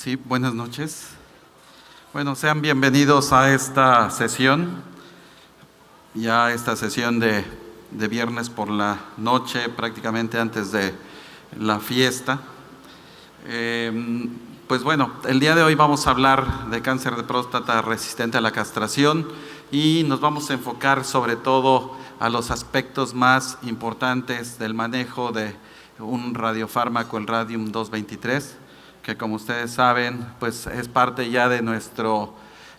Sí, buenas noches. Bueno, sean bienvenidos a esta sesión, ya esta sesión de viernes por la noche, prácticamente antes de la fiesta. Pues bueno, el día de hoy vamos a hablar de cáncer de próstata resistente a la castración y nos vamos a enfocar sobre todo a los aspectos más importantes del manejo de un radiofármaco, el Radium-223, que como ustedes saben, pues es parte ya de nuestro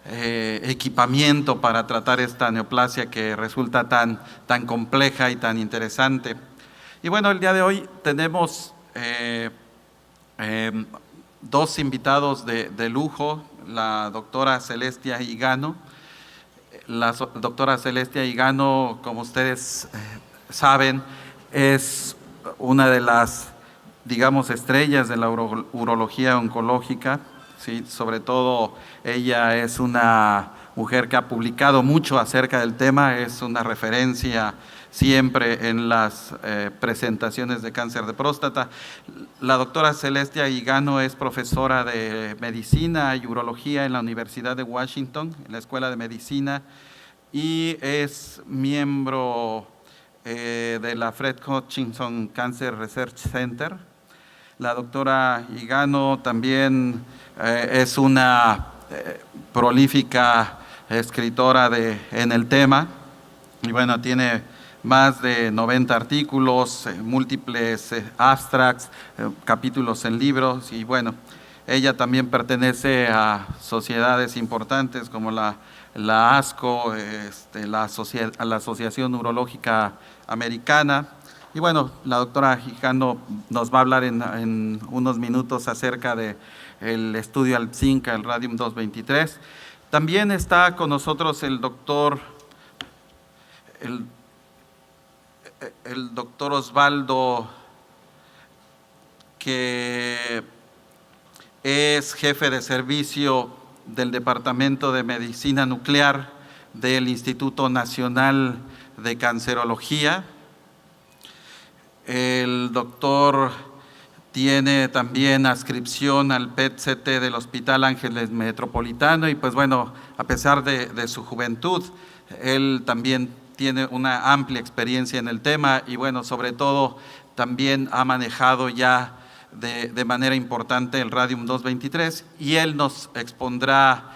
equipamiento para tratar esta neoplasia que resulta tan compleja y tan interesante. Y bueno, el día de hoy tenemos dos invitados de lujo, la doctora Celestia Higano. La doctora Celestia Higano, como ustedes saben, es una de las, digamos, estrellas de la urología oncológica, ¿sí? Sobre todo ella es una mujer que ha publicado mucho acerca del tema, es una referencia siempre en las presentaciones de cáncer de próstata. La doctora Celestia Higano es profesora de medicina y urología en la Universidad de Washington, en la Escuela de Medicina, y es miembro de la Fred Hutchinson Cancer Research Center. La doctora Higano también es una prolífica escritora en el tema, y bueno, tiene más de 90 artículos, múltiples abstracts, capítulos en libros, y bueno, ella también pertenece a sociedades importantes como la ASCO, la Asociación Urológica Americana. Y bueno, la doctora Higano nos va a hablar en unos minutos acerca del estudio ALPSINCA, el Radium-223. También está con nosotros el doctor Osvaldo, que es jefe de servicio del Departamento de Medicina Nuclear del Instituto Nacional de Cancerología. El doctor tiene también adscripción al PET-CT del Hospital Ángeles Metropolitano y pues bueno, a pesar de su juventud, él también tiene una amplia experiencia en el tema y bueno, sobre todo también ha manejado ya de manera importante el Radium-223 y él nos expondrá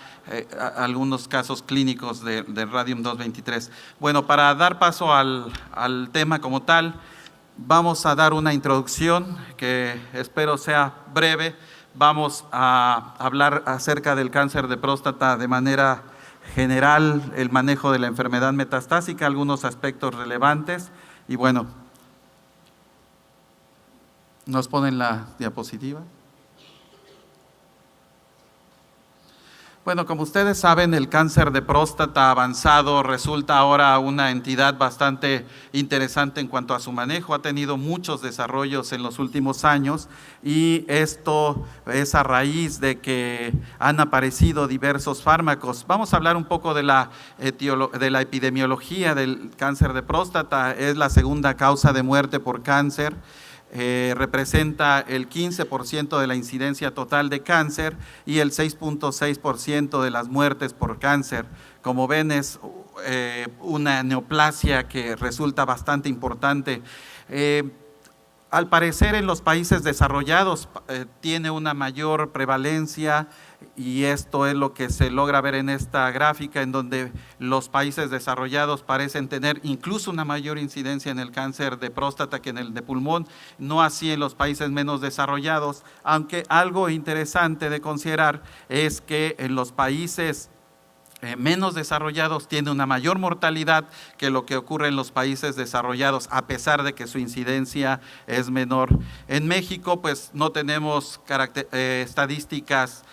algunos casos clínicos del Radium-223. Bueno, para dar paso al tema como tal, vamos a dar una introducción que espero sea breve. Vamos a hablar acerca del cáncer de próstata de manera general, el manejo de la enfermedad metastásica, algunos aspectos relevantes y bueno, ¿nos ponen la diapositiva? Bueno, como ustedes saben, el cáncer de próstata avanzado resulta ahora una entidad bastante interesante en cuanto a su manejo. Ha tenido muchos desarrollos en los últimos años y esto es a raíz de que han aparecido diversos fármacos. Vamos a hablar un poco de la epidemiología del cáncer de próstata. Es la segunda causa de muerte por cáncer. Representa el 15% de la incidencia total de cáncer y el 6.6% de las muertes por cáncer. Como ven, es una neoplasia que resulta bastante importante. Al parecer en los países desarrollados tiene una mayor prevalencia y esto es lo que se logra ver en esta gráfica, en donde los países desarrollados parecen tener incluso una mayor incidencia en el cáncer de próstata que en el de pulmón, no así en los países menos desarrollados, aunque algo interesante de considerar es que en los países menos desarrollados tiene una mayor mortalidad que lo que ocurre en los países desarrollados, a pesar de que su incidencia es menor. En México, pues no tenemos estadísticas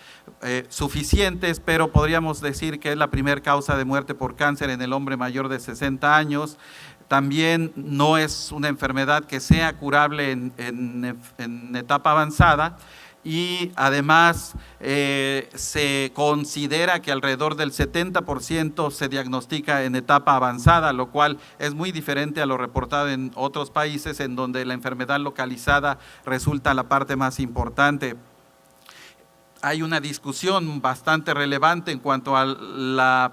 suficientes, pero podríamos decir que es la primera causa de muerte por cáncer en el hombre mayor de 60 años. También no es una enfermedad que sea curable en etapa avanzada. Y además se considera que alrededor del 70% se diagnostica en etapa avanzada, lo cual es muy diferente a lo reportado en otros países en donde la enfermedad localizada resulta la parte más importante. hay una discusión bastante relevante en cuanto a la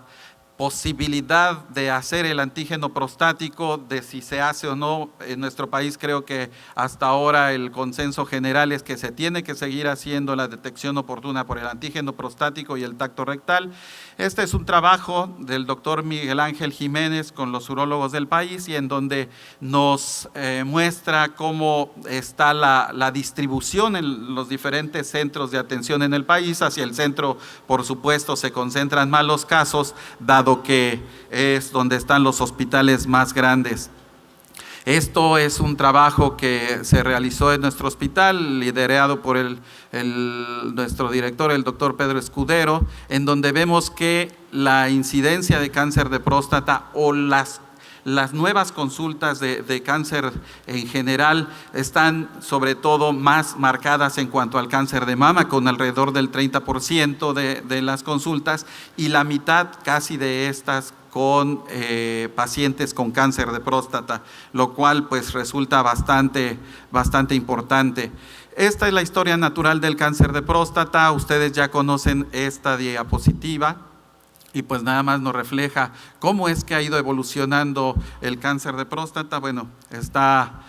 posibilidad de hacer el antígeno prostático, de si se hace o no. En nuestro país creo que hasta ahora el consenso general es que se tiene que seguir haciendo la detección oportuna por el antígeno prostático y el tacto rectal. Este es un trabajo del doctor Miguel Ángel Jiménez con los urólogos del país y en donde nos muestra cómo está la distribución en los diferentes centros de atención en el país. Hacia el centro, por supuesto, se concentran más los casos, dado que es donde están los hospitales más grandes. Esto es un trabajo que se realizó en nuestro hospital, liderado por nuestro director, el doctor Pedro Escudero, en donde vemos que la incidencia de cáncer de próstata o las nuevas consultas de cáncer en general están sobre todo más marcadas en cuanto al cáncer de mama, con alrededor del 30% de las consultas, y la mitad casi de estas con pacientes con cáncer de próstata, lo cual pues resulta bastante importante. Esta es la historia natural del cáncer de próstata. Ustedes ya conocen esta diapositiva y pues nada más nos refleja cómo es que ha ido evolucionando el cáncer de próstata. Bueno, está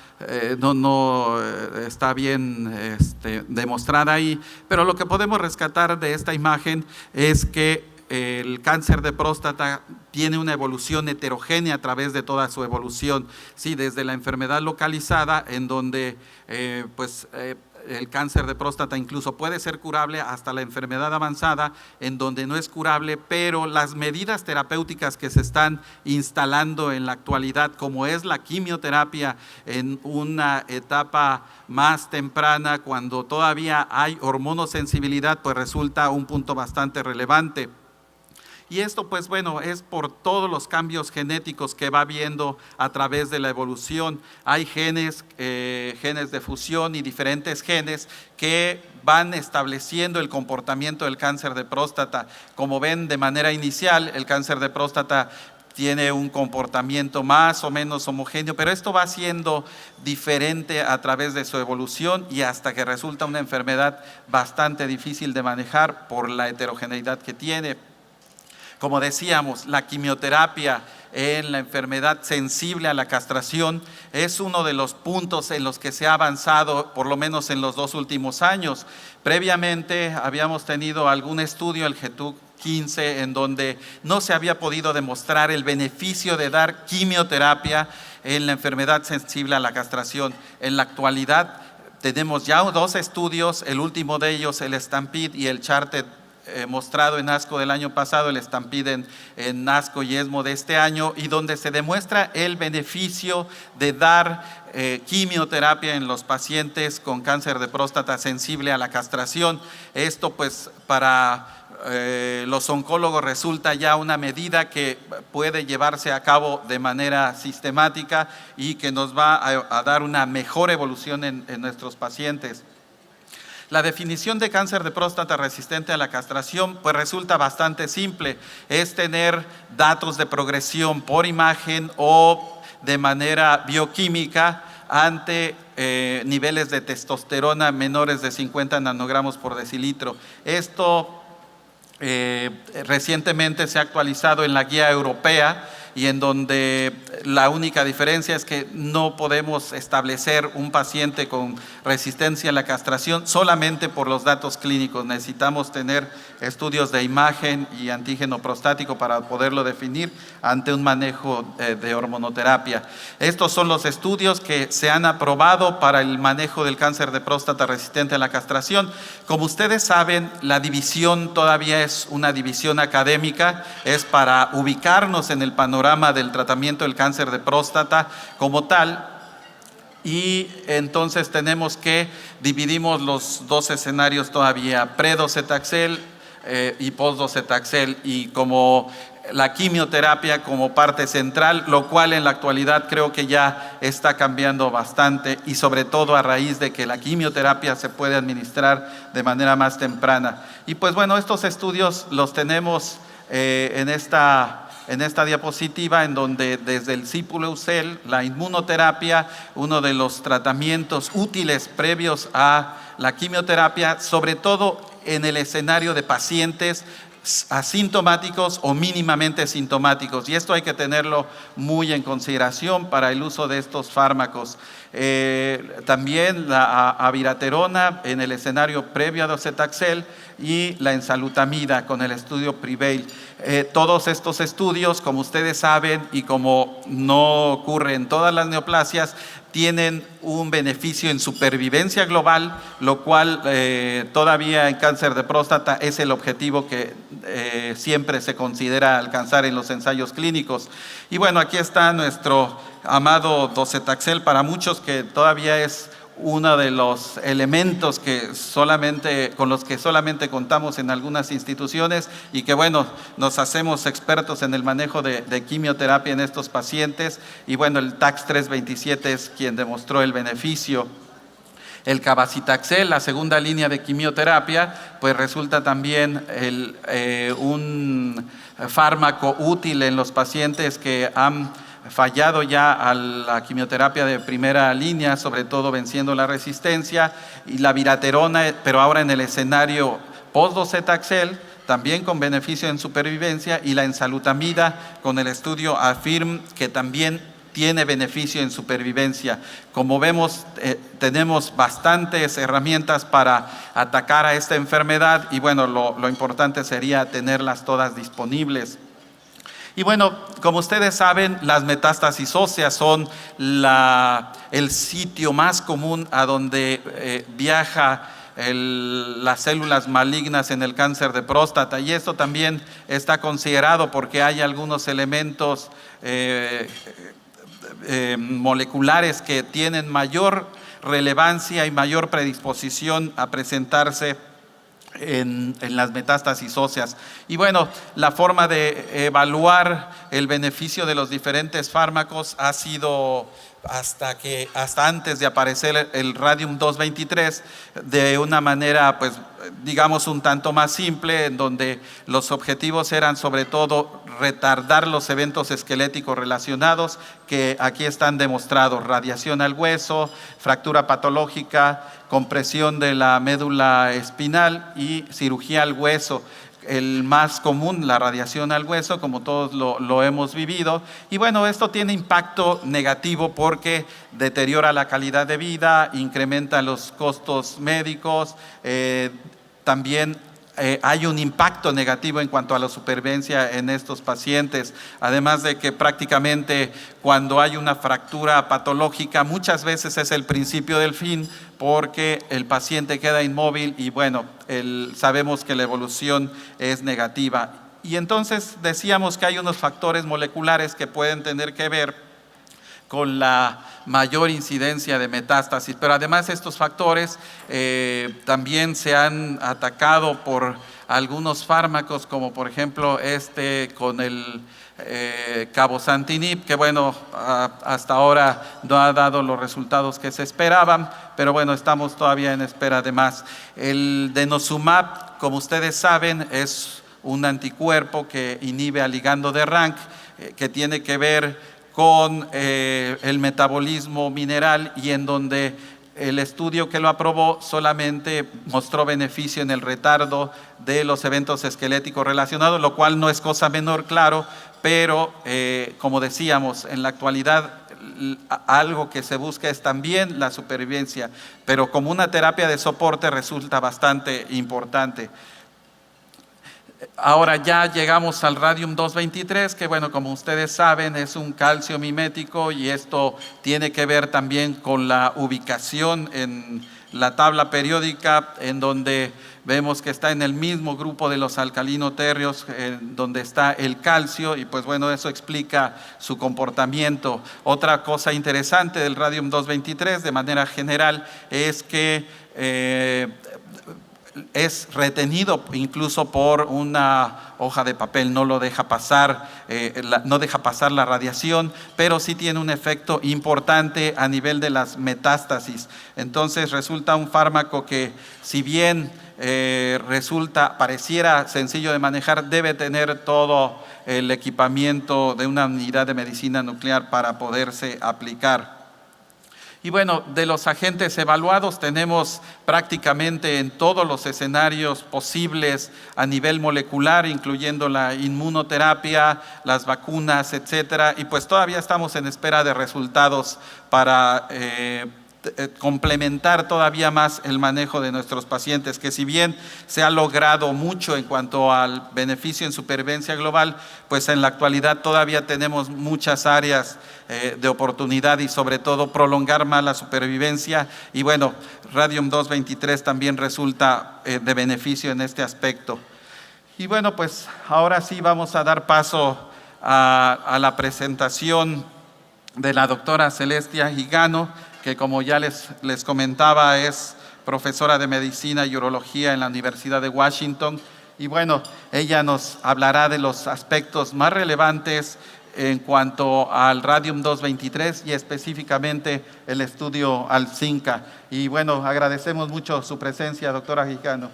está bien demostrada ahí, pero lo que podemos rescatar de esta imagen es que el cáncer de próstata tiene una evolución heterogénea a través de toda su evolución, sí, desde la enfermedad localizada, en donde el cáncer de próstata incluso puede ser curable, hasta la enfermedad avanzada, en donde no es curable, pero las medidas terapéuticas que se están instalando en la actualidad, como es la quimioterapia en una etapa más temprana, cuando todavía hay hormonosensibilidad, pues resulta un punto bastante relevante. Y esto pues bueno, es por todos los cambios genéticos que va habiendo a través de la evolución. Hay genes de fusión y diferentes genes que van estableciendo el comportamiento del cáncer de próstata. Como ven, de manera inicial, el cáncer de próstata tiene un comportamiento más o menos homogéneo, pero esto va siendo diferente a través de su evolución y hasta que resulta una enfermedad bastante difícil de manejar por la heterogeneidad que tiene. Como decíamos, la quimioterapia en la enfermedad sensible a la castración es uno de los puntos en los que se ha avanzado, por lo menos en los 2 últimos años. Previamente habíamos tenido algún estudio, el GETUC 15, en donde no se había podido demostrar el beneficio de dar quimioterapia en la enfermedad sensible a la castración. En la actualidad tenemos ya 2 estudios, el último de ellos, el STAMPEDE y el CHARTED, mostrado en ASCO del año pasado, el STAMPEDE en ASCO y ESMO de este año, y donde se demuestra el beneficio de dar quimioterapia en los pacientes con cáncer de próstata sensible a la castración. Esto pues para los oncólogos resulta ya una medida que puede llevarse a cabo de manera sistemática y que nos va a dar una mejor evolución en nuestros pacientes. La definición de cáncer de próstata resistente a la castración pues resulta bastante simple, es tener datos de progresión por imagen o de manera bioquímica ante niveles de testosterona menores de 50 nanogramos por decilitro. Esto recientemente se ha actualizado en la guía europea y en donde la única diferencia es que no podemos establecer un paciente con resistencia a la castración solamente por los datos clínicos. Necesitamos tener estudios de imagen y antígeno prostático para poderlo definir ante un manejo de hormonoterapia. Estos son los estudios que se han aprobado para el manejo del cáncer de próstata resistente a la castración. Como ustedes saben, la división todavía es una división académica, es para ubicarnos en el panorama del tratamiento del cáncer de próstata como tal, y entonces tenemos que dividimos los 2 escenarios todavía, pre-docetaxel y post-docetaxel, y como la quimioterapia como parte central, lo cual en la actualidad creo que ya está cambiando bastante, y sobre todo a raíz de que la quimioterapia se puede administrar de manera más temprana. Y pues bueno, estos estudios los tenemos en esta diapositiva, en donde desde el Sipuleucel, la inmunoterapia, uno de los tratamientos útiles previos a la quimioterapia, sobre todo en el escenario de pacientes asintomáticos o mínimamente sintomáticos, y esto hay que tenerlo muy en consideración para el uso de estos fármacos. También la abiraterona en el escenario previo a docetaxel y la enzalutamida con el estudio Prevail. Todos estos estudios, como ustedes saben y como no ocurre en todas las neoplasias, tienen un beneficio en supervivencia global, lo cual todavía en cáncer de próstata es el objetivo que siempre se considera alcanzar en los ensayos clínicos. Y bueno, aquí está nuestro amado docetaxel para muchos, que todavía es uno de los elementos con los que solamente contamos en algunas instituciones, y que bueno, nos hacemos expertos en el manejo de quimioterapia en estos pacientes. Y bueno, el TAX-327 es quien demostró el beneficio. El cabazitaxel, la segunda línea de quimioterapia, pues resulta también un fármaco útil en los pacientes que han fallado ya a la quimioterapia de primera línea, sobre todo venciendo la resistencia, y la abiraterona, pero ahora en el escenario post-docetaxel, también con beneficio en supervivencia, y la enzalutamida con el estudio AFIRM, que también tiene beneficio en supervivencia. Como vemos, tenemos bastantes herramientas para atacar a esta enfermedad, y bueno, lo importante sería tenerlas todas disponibles. Y bueno, como ustedes saben, las metástasis óseas son el sitio más común a donde viaja las células malignas en el cáncer de próstata, y esto también está considerado porque hay algunos elementos moleculares que tienen mayor relevancia y mayor predisposición a presentarse en las metástasis óseas. Y bueno, la forma de evaluar el beneficio de los diferentes fármacos ha sido hasta antes de aparecer el radium-223 de una manera, pues digamos, un tanto más simple, en donde los objetivos eran sobre todo retardar los eventos esqueléticos relacionados, que aquí están demostrados: radiación al hueso, fractura patológica, compresión de la médula espinal y cirugía al hueso. El más común, la radiación al hueso, como todos lo hemos vivido. Y bueno, esto tiene impacto negativo porque deteriora la calidad de vida, incrementa los costos médicos, también hay un impacto negativo en cuanto a la supervivencia en estos pacientes, además de que prácticamente cuando hay una fractura patológica muchas veces es el principio del fin, porque el paciente queda inmóvil y bueno, sabemos que la evolución es negativa. Y entonces decíamos que hay unos factores moleculares que pueden tener que ver con la mayor incidencia de metástasis, pero además estos factores también se han atacado por algunos fármacos, como por ejemplo con el cabozantinib, que bueno, hasta ahora no ha dado los resultados que se esperaban, pero bueno, estamos todavía en espera de más. El denosumab, como ustedes saben, es un anticuerpo que inhibe al ligando de Rank, que tiene que ver con el metabolismo mineral, y en donde el estudio que lo aprobó solamente mostró beneficio en el retardo de los eventos esqueléticos relacionados, lo cual no es cosa menor, claro, pero como decíamos, en la actualidad algo que se busca es también la supervivencia, pero como una terapia de soporte resulta bastante importante. Ahora ya llegamos al radium-223, que bueno, como ustedes saben, es un calcio mimético, y esto tiene que ver también con la ubicación en la tabla periódica, en donde vemos que está en el mismo grupo de los alcalinotérreos donde está el calcio, y pues bueno, eso explica su comportamiento. Otra cosa interesante del radium-223 de manera general es que es retenido incluso por una hoja de papel, no lo deja pasar, no deja pasar la radiación, pero sí tiene un efecto importante a nivel de las metástasis. Entonces resulta un fármaco que, si bien pareciera sencillo de manejar, debe tener todo el equipamiento de una unidad de medicina nuclear para poderse aplicar. Y bueno, de los agentes evaluados tenemos prácticamente en todos los escenarios posibles a nivel molecular, incluyendo la inmunoterapia, las vacunas, etcétera, y pues todavía estamos en espera de resultados para complementar todavía más el manejo de nuestros pacientes, que si bien se ha logrado mucho en cuanto al beneficio en supervivencia global, pues en la actualidad todavía tenemos muchas áreas de oportunidad y sobre todo prolongar más la supervivencia. Y bueno, Radium 223 también resulta de beneficio en este aspecto. Y bueno, pues ahora sí vamos a dar paso a la presentación de la doctora Celestia Higano, que como ya les comentaba es profesora de Medicina y Urología en la Universidad de Washington. Y bueno, ella nos hablará de los aspectos más relevantes en cuanto al Radium 223 y específicamente el estudio ALZINCA. Y bueno, agradecemos mucho su presencia, doctora Higano.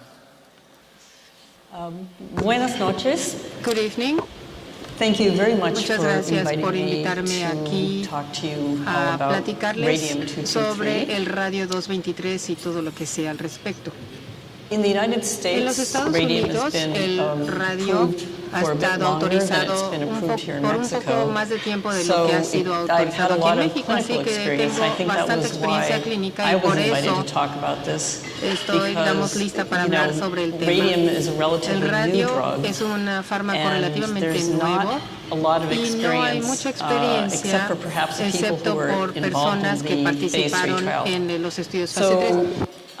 Buenas noches. Good evening. Thank you very much Muchas for gracias inviting por me invitarme aquí to talk to you all a about platicarles radium 223. sobre el radio 223 y todo lo que sea al respecto. In the United En los States, Estados radium Unidos, has been el radio approved ha for a bit estado longer than autorizado it's been approved here in por un Mexico. poco más de tiempo de lo So que ha sido I've had autorizado a aquí lot en of México, así clinical que experience. I tengo think that bastante was experiencia why clínica I y was por invited eso to talk about this. estamos lista para you know, hablar sobre el tema. radium is a El relatively new radio drug, es un fármaco and relativamente there's nuevo not a lot of y no hay mucha experience, experiencia, except for perhaps the people excepto who were por involved personas que in the phase 3 participaron trial. en los estudios fase 3. So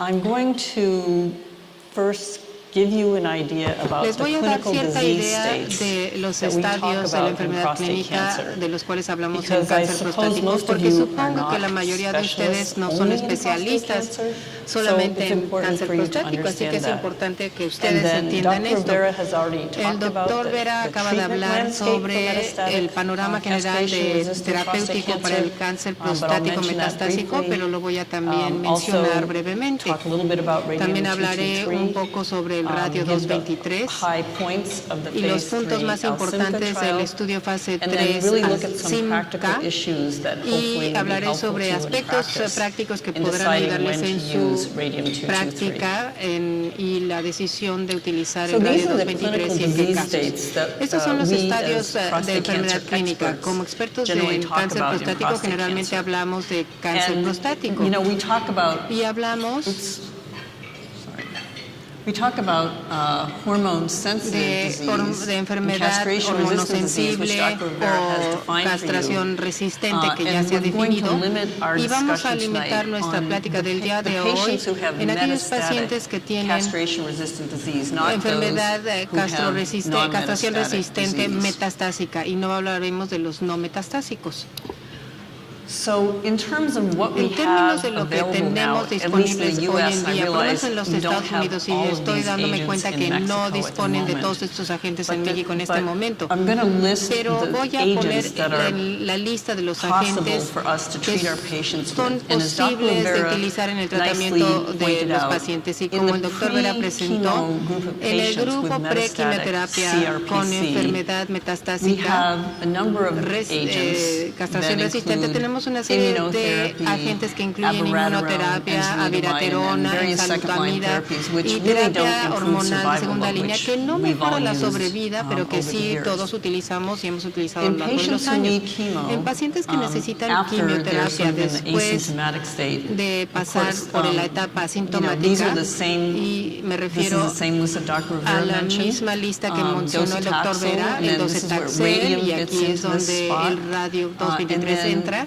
I'm going to first give you an idea about Les the voy a dar clinical cierta disease idea states de los that we talk estadios de la about in enfermedad prostate clínica cancer. de los cuales hablamos en Because I cáncer suppose prostático, most of porque you are supongo que la not mayoría de ustedes no son specialists only in prostate especialistas cancer, solamente so it's en important cáncer for you to prostático, así que es understand that. importante que And ustedes then entiendan Dr. esto. Vera has already El talked about doctor Vera the acaba de treatment hablar landscape for sobre metastatic, el panorama general castration-resistant terapéutico prostate para el cancer, cáncer but I'll prostático mention that metastásico, briefly. pero lo voy a también mencionar brevemente. Talk a little bit about radium También hablaré 223, un poco sobre el radio give the 223 high points of the y los phase puntos 3 más ALZINCA importantes trial, del estudio fase and 3 then really look at some ALZINCA, practical issues that hopefully y will be hablaré helpful to sobre you in aspectos practice prácticos que in podrán deciding ayudarles when en to use su radium 223. práctica y la decisión de utilizar So el radio these are the 223 y clinical en qué disease casos. states that Estos son los we estadios as de prostate enfermedad cancer clínica. experts Como expertos generally en talk cáncer about in prostático prostate generalmente cancer. hablamos de cáncer And, prostático you know, we talk about y hablamos hormone-sensitive disease, de enfermedad hormonosensible o castración resistente que ya se ha definido, y vamos a limitar nuestra plática del día de hoy en aquellos pacientes que tienen enfermedad castración resistente metastásica, y no hablaremos de los no metastásicos. En términos de lo que tenemos disponibles hoy en día, por lo menos en los Estados Unidos, y estoy dándome cuenta que no disponen de todos estos agentes en México en este momento, pero voy a poner la lista de los agentes que son posibles de utilizar en el tratamiento de los pacientes. Y como el doctor Vera presentó, en el grupo prequimioterapia con enfermedad metastásica, castración resistente, tenemos una serie de agentes que incluyen inmunoterapia, abiraterona, enzalutamida y terapia hormonal de segunda línea, que no mejora la sobrevida, pero que sí todos utilizamos y hemos utilizado a lo largo de los años. En pacientes que necesitan quimioterapia después de pasar por la etapa asintomática, y me refiero a la misma lista que mencionó el doctor Vera, el docetaxel, y aquí es donde el radio 223 entra.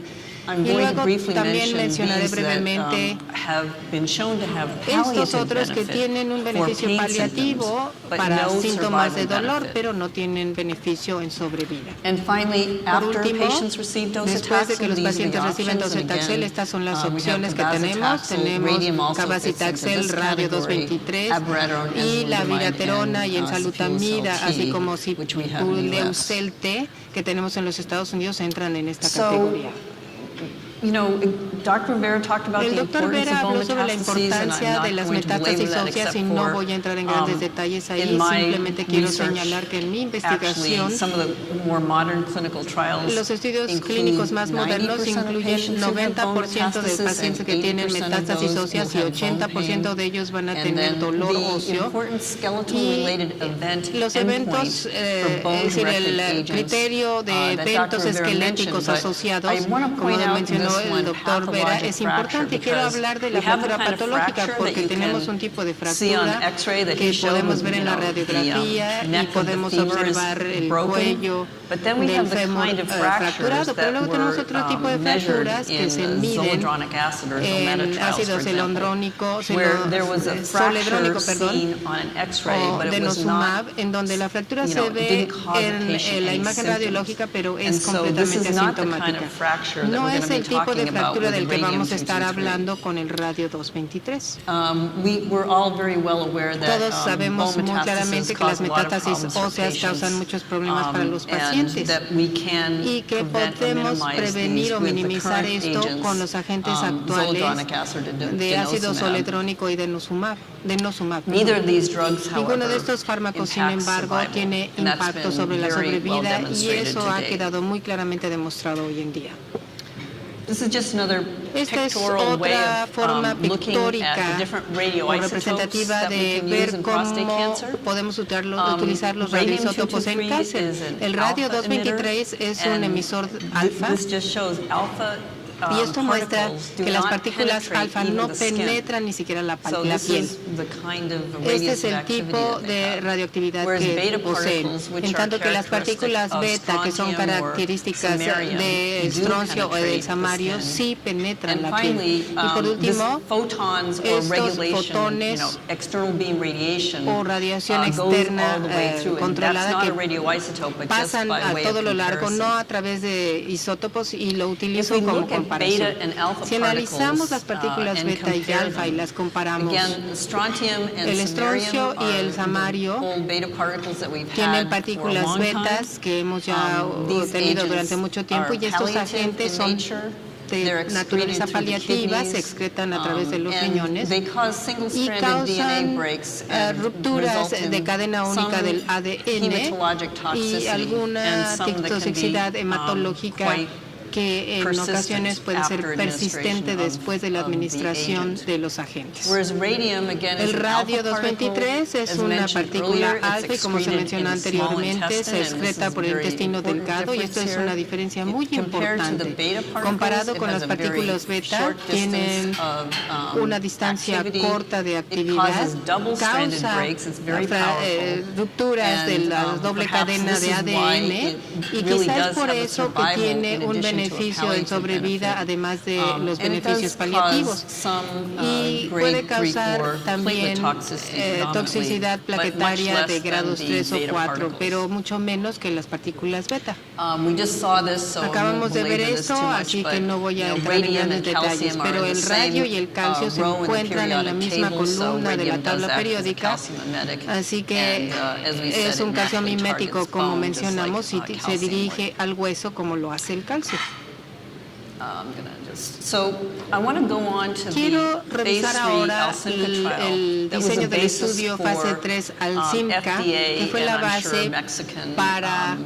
Y luego también mencionaré brevemente estos otros que tienen un beneficio paliativo para síntomas de dolor, pero no tienen beneficio en sobrevida. Por último, después de que los pacientes reciben docetaxel, estas son las opciones que tenemos. Tenemos cabazitaxel, radio 223 y la abiraterona y enzalutamida, así como Sipuleucel T, que tenemos en los Estados Unidos, entran en esta categoría. You know, Dr. Vera talked about El the doctor importance Vera of bone habló sobre la metastases, and I'm importancia not de las going to metástasis belabor that óseas except y no for, voy a entrar en grandes detalles ahí, in my simplemente quiero research, señalar que en mi actually, investigación some of the more modern clinical trials los estudios include clínicos más modernos 90% of incluyen patients who have bone 90% de pacientes que tienen 80% of metástasis those óseas y will have bone 80% pain. de ellos van a And tener then dolor the óseo. important skeletal Y related event los eventos, endpoint for es decir, bone-directed el agents, criterio de that eventos Dr. Vera esqueléticos mentioned, asociados, but I want to como point out mencionó this el one, doctor Vera, es pathologic importante. Quiero fracture, hablar de because la we have the fractura kind of patológica fracture porque that you tenemos can un tipo de see on fractura X-ray that que he showed podemos with, ver en la radiografía y neck of the podemos femur is observar el broken. cuello But then we del have the fémur kind of fracturado, pero luego tenemos otro tipo de fracturas que se miden zoledronic acid or en zolmeta trials, ácido for example, zelondrónico, where there was a fracture soledrónico, perdón, seen on an X-ray, o but it was denosumab, not, en donde la fractura you se know, ve didn't cause the en patient la any imagen symptoms. radiológica, pero And es so this completamente is not the kind asintomática. of fracture that No we're es going to el be tipo de talking about fractura with del que vamos a estar radium-223. hablando con el radio 223. We're all very well aware that Todos sabemos bone muy claramente metastases que las cause a lot of metástasis problems for óseas causan patients, muchos problemas para los and pacientes that we can y que prevent or podemos minimize prevenir these o with the minimizar current esto agents, con los agentes actuales zoledronic acid and de ácido denosumab. soledrónico y denosumab. Neither of these drugs, Ninguno de however, estos fármacos, sin impacts embargo, survival, tiene and that's impacto been sobre la very well sobrevida y demonstrated eso to ha date. quedado muy claramente demostrado hoy en día. This is just another Esta es pictorial way otra of forma looking at the pictórica different o radioisotopes representativa that we de can use ver in prostate cómo cancer. podemos utilizar los radioisótopos en Radium-223 cáncer. is an El radio alpha 223 emitter, es un and emisor alfa. This just shows alpha Y esto muestra particles do que las not partículas penetrate alfa even no the skin. penetran ni siquiera la So piel. this is the kind of Este es radius of el activity tipo that they de have. radioactividad Whereas que beta poseen. particles, which En are tanto que las partículas characteristic of beta, que son strontium or características samarium, de do estroncio o penetrate del the samario, skin. sí penetran And la piel. finally, Y por último, this photons or estos regulation, fotones external beam radiation, o radiación goes externa all the way through. And that's controlada not a que radioisotope, but just pasan by a way todo of lo largo, comparison. no a través de isótopos, y lo If utilizo we como look at comparación. beta and alpha Si analizamos las particles, partículas and beta y compare alfa y them, las comparamos, again, strontium and el estroncio samarium y el are samario the old beta particles that we've tienen had partículas for a long time. betas que hemos ya These tenido agents durante mucho tiempo, are y estos palliative agentes in son nature. de They're excreted naturaleza through the paliativa, kidneys, se excretan a través de los and riñones they cause y single-stranded DNA causan breaks and rupturas result in de cadena única some del ADN hematologic y toxicity, alguna and some that can toxicidad be, hematológica quite que en persistent ocasiones puede ser after persistente administration después de la of the administración agent. de los agentes. Whereas radium, again, is El an radio alpha particle. 223 es As una mentioned partícula earlier, it's alfa y, como se excreted mencionó in the small anteriormente, se intestine, and this excreta is por el very intestino important delgado, y esto es difference una here. diferencia muy Compared to the importante. beta particles, Comparado it con has las a very partículas beta, short tienen distance of, una distancia activity. corta de It actividad, causes double-stranded causa breaks. It's very powerful. rupturas de And, la doble perhaps cadena this de is why ADN, it y really quizás does por have a eso que survival tiene in un addition to a beneficio en palliative sobrevida, benefit. además de los And it beneficios does paliativos. cause some, Y grade puede causar 3-4 también platelet toxicity predominantly, toxicidad but much plaquetaria less de than grados the 3 o beta 4, particles. pero mucho menos que las partículas beta. We just saw this, so I won't Acabamos de ver belabor this esto, too much, así but, que no voy a you know, entrar en radium grandes and detalles, calcium are pero in el the radio same, y el calcio se row in the encuentran en la periodic misma table, so columna de la radium does tabla act as a periódica, calcium mimetic, así que and, as we said, es un it calcio naturally mimético, targets como bone, just like, mencionamos, y se calcium dirige al hueso como lo hace el calcio. So I want to go on to Quiero the phase revisar 3 ahora Alcimca el trial that was diseño the del basis estudio fase for 3 Alcimca, que fue la and I'm sure base Mexican, para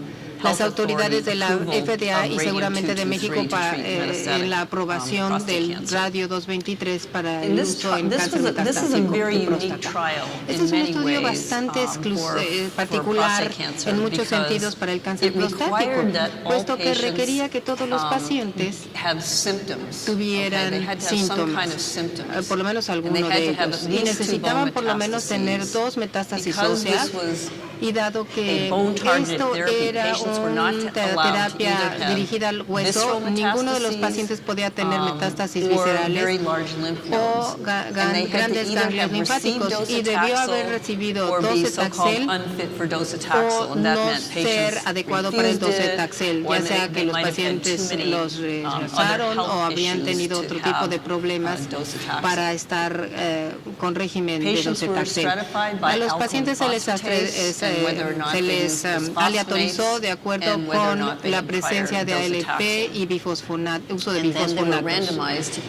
las health autoridades de la authority FDA approval y of seguramente de México radium-223 to treat en metastatic, la aprobación prostate del cancer. radio 223 para And el this uso en cáncer this is a metastásico very de unique próstata. trial Este in es un many estudio ways bastante for particular prostate cancer en muchos because sentidos para el cáncer it required prostático, that all puesto que patients, requería que todos los pacientes have symptoms. tuvieran They had to have some síntomas, kind of symptoms. por lo menos And they alguno had de to have ellos, at y least 2 necesitaban bone por lo menos tener metastases. 2 metástasis Because óseas, this was y dado que a bone-targeted esto therapy, era patients were not una allowed to terapia either have dirigida al hueso, visceral ninguno de los metastases, pacientes podía tener metástasis or very viscerales large lymph o nodes. And they had to grandes either ganglios have received linfáticos, y debió haber recibido or be so-called docetaxel unfit for docetaxel, o and that no meant ser patients adecuado para el refused it, docetaxel, or ya sea they que los might have had pacientes too many, los other rechazaron health o habrían issues tenido to otro tipo de have, problemas docetaxel. para estar con régimen de Patients were docetaxel. stratified by A los pacientes se les alkaline phosphatase and whether or not they used bisphosphonates. aleatorizó de acuerdo con la presencia de ALP y uso de bifosfonatos.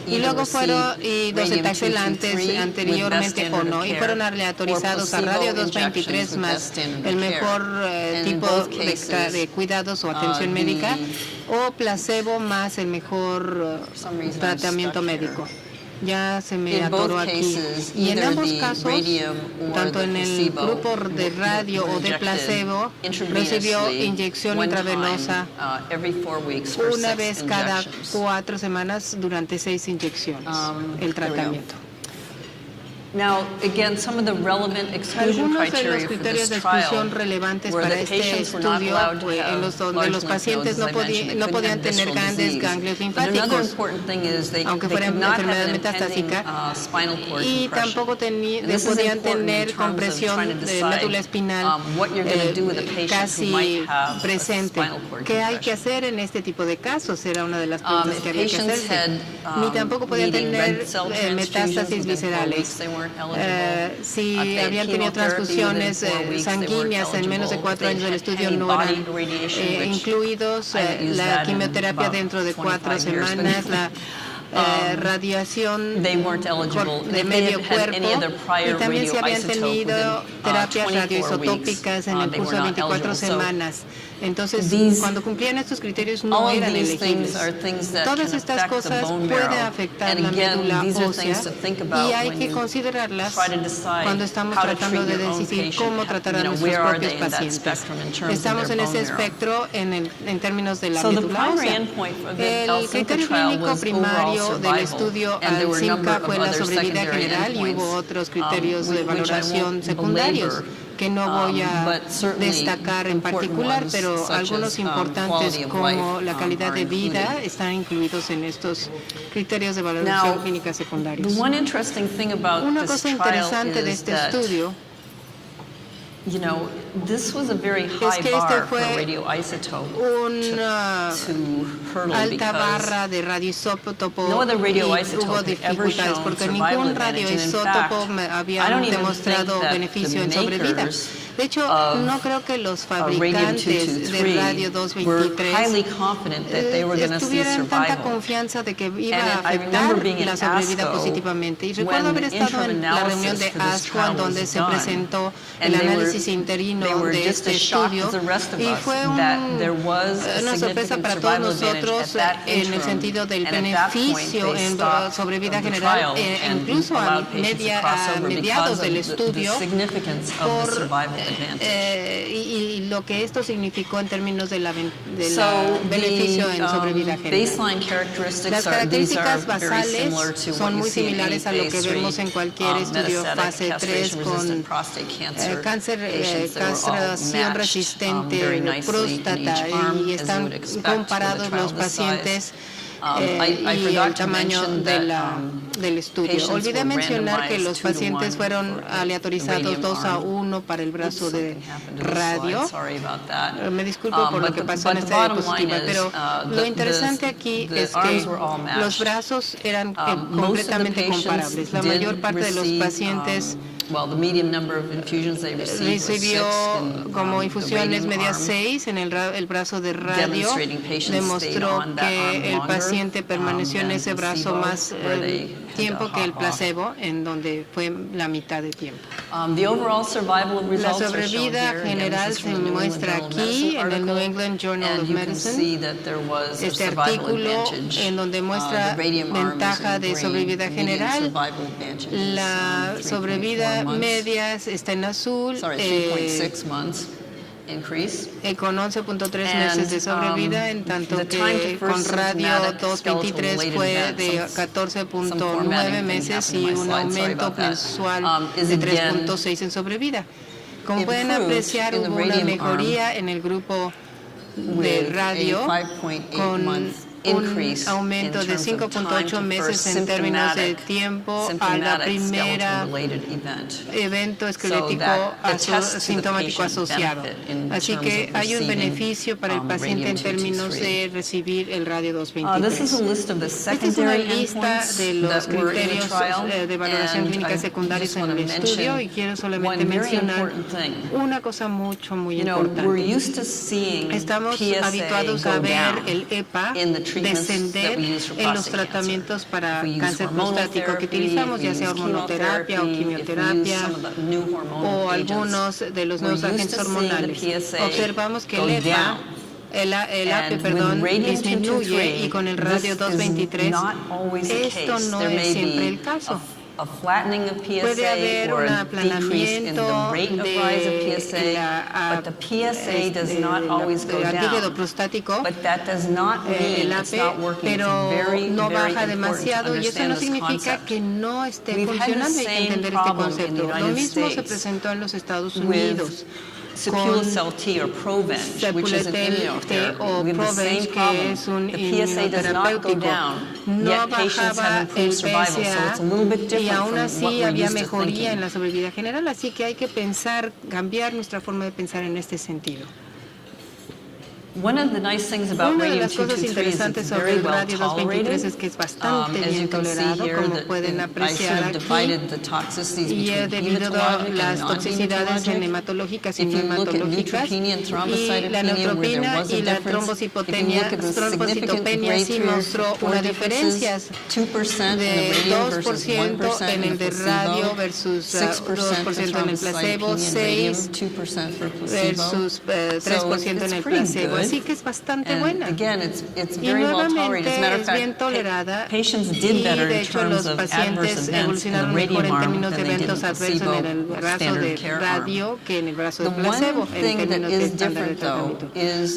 Y luego fueron docetaxel anteriormente o no, y fueron aleatorizados a radio 223 más el mejor tipo de cuidados o atención médica, o placebo más el mejor tratamiento médico. Ya se me atoró aquí. Y en ambos casos, tanto en el grupo de radio o de placebo, recibió inyección intravenosa una vez cada 4 semanas durante 6 inyecciones, el tratamiento. Algunos de los criterios de exclusión relevantes para este estudio, donde los pacientes no podían tener grandes ganglios linfáticos, aunque fuera enfermedad metastásica, y tampoco podían tener compresión de médula espinal casi presente. ¿Qué hay que hacer en este tipo de casos? Era una de las preguntas que había que hacerse. Ni tampoco podían tener metástasis viscerales. Si habían tenido transfusiones sanguíneas en menos de 4 años del estudio, no eran incluidos, la quimioterapia dentro de 4 semanas, la radiación de medio cuerpo, y también si habían tenido terapias radioisotópicas en el curso de 24 semanas. Entonces, cuando cumplían estos criterios, no eran elegibles. Todas estas cosas pueden afectar la médula ósea, y hay que considerarlas cuando estamos tratando de decidir cómo tratar a nuestros propios pacientes. Estamos en ese espectro en términos de la médula ósea. El criterio clínico primario del estudio ALSIMCA fue la sobrevida general, y hubo otros criterios de valoración secundarios que no voy a destacar en particular, pero algunos importantes como la calidad de vida están incluidos en estos criterios de valoración clínica secundarios. Una cosa interesante de este estudio es que este fue una alta barra de radioisótopo, y hubo dificultades porque ningún radioisótopo había demostrado beneficio en sobrevida. De hecho, no creo que los fabricantes de Radio 223 tuvieran tanta confianza de que iba a afectar la sobrevida positivamente. Y recuerdo haber estado en la reunión de ASCO, donde se presentó el análisis interino de este estudio, y fue una sorpresa para todos nosotros en el sentido del beneficio en sobrevida general, incluso a mediados del estudio, y lo que esto significó en términos de beneficio en sobrevida general. Las características basales son muy similares a lo que vemos en cualquier estudio fase 3 con castración resistente de próstata, y están comparados los pacientes y el tamaño del estudio. Olvidé mencionar que los pacientes fueron aleatorizados 2-1 para el brazo de radio. Me disculpo por lo que pasó en esta diapositiva, pero lo interesante aquí es que los brazos eran completamente comparables. La mayor parte de los pacientes recibió como infusiones medias 6 en el brazo de radio. Demostró que el paciente permaneció en ese brazo más tiempo que el placebo, en donde fue la mitad de tiempo. La sobrevida general se muestra aquí en el New England Journal of Medicine, este artículo en donde muestra ventaja de sobrevida general. La sobrevida media está en azul, con 11.3 meses de sobrevida, en tanto que con radio 223 fue de 14.9 meses y un aumento mensual de 3.6 en sobrevida. Como pueden apreciar, hubo una mejoría en el grupo de radio con un aumento de 5.8 meses en términos de tiempo a la primera evento esquelético sintomático asociado. Así que hay un beneficio para el paciente en términos de recibir el radio 223. Esta es una lista de los criterios de valoración clínica secundarios en el estudio y quiero solamente mencionar una cosa muy importante. Estamos habituados a ver el EPA descender en los tratamientos para cáncer prostático que utilizamos, ya sea hormonoterapia o quimioterapia o algunos de los nuevos agentes hormonales. Observamos que el AP, disminuye y con el radio 223 esto no es siempre el caso. Puede haber un aplanamiento del antígeno prostático, el AP, pero no baja demasiado y eso no significa que no esté funcionando. Hay que entender este concepto. Lo mismo se presentó en los Estados Unidos. Sapulcel-T o Provenge, que es un inmunoterapéutico, no bajaba el PSA y aún así había mejoría en la sobrevida general, así que hay que cambiar nuestra forma de pensar en este sentido. Una de las cosas interesantes sobre el radio 223 es que es bastante bien tolerado, como pueden apreciar aquí, y he debido a las toxicidades hematológicas y no hematológicas, y la neutropenia y la trombocitopenia sí mostró una diferencia de 2% en el de radio versus 2% en el placebo, 6 versus 3% en el placebo. Así que es bastante buena. Y nuevamente es bien tolerada y de hecho los pacientes evolucionaron mejor en términos de eventos adversos en el brazo de radio que en el brazo de placebo en términos de estándar de tratamiento.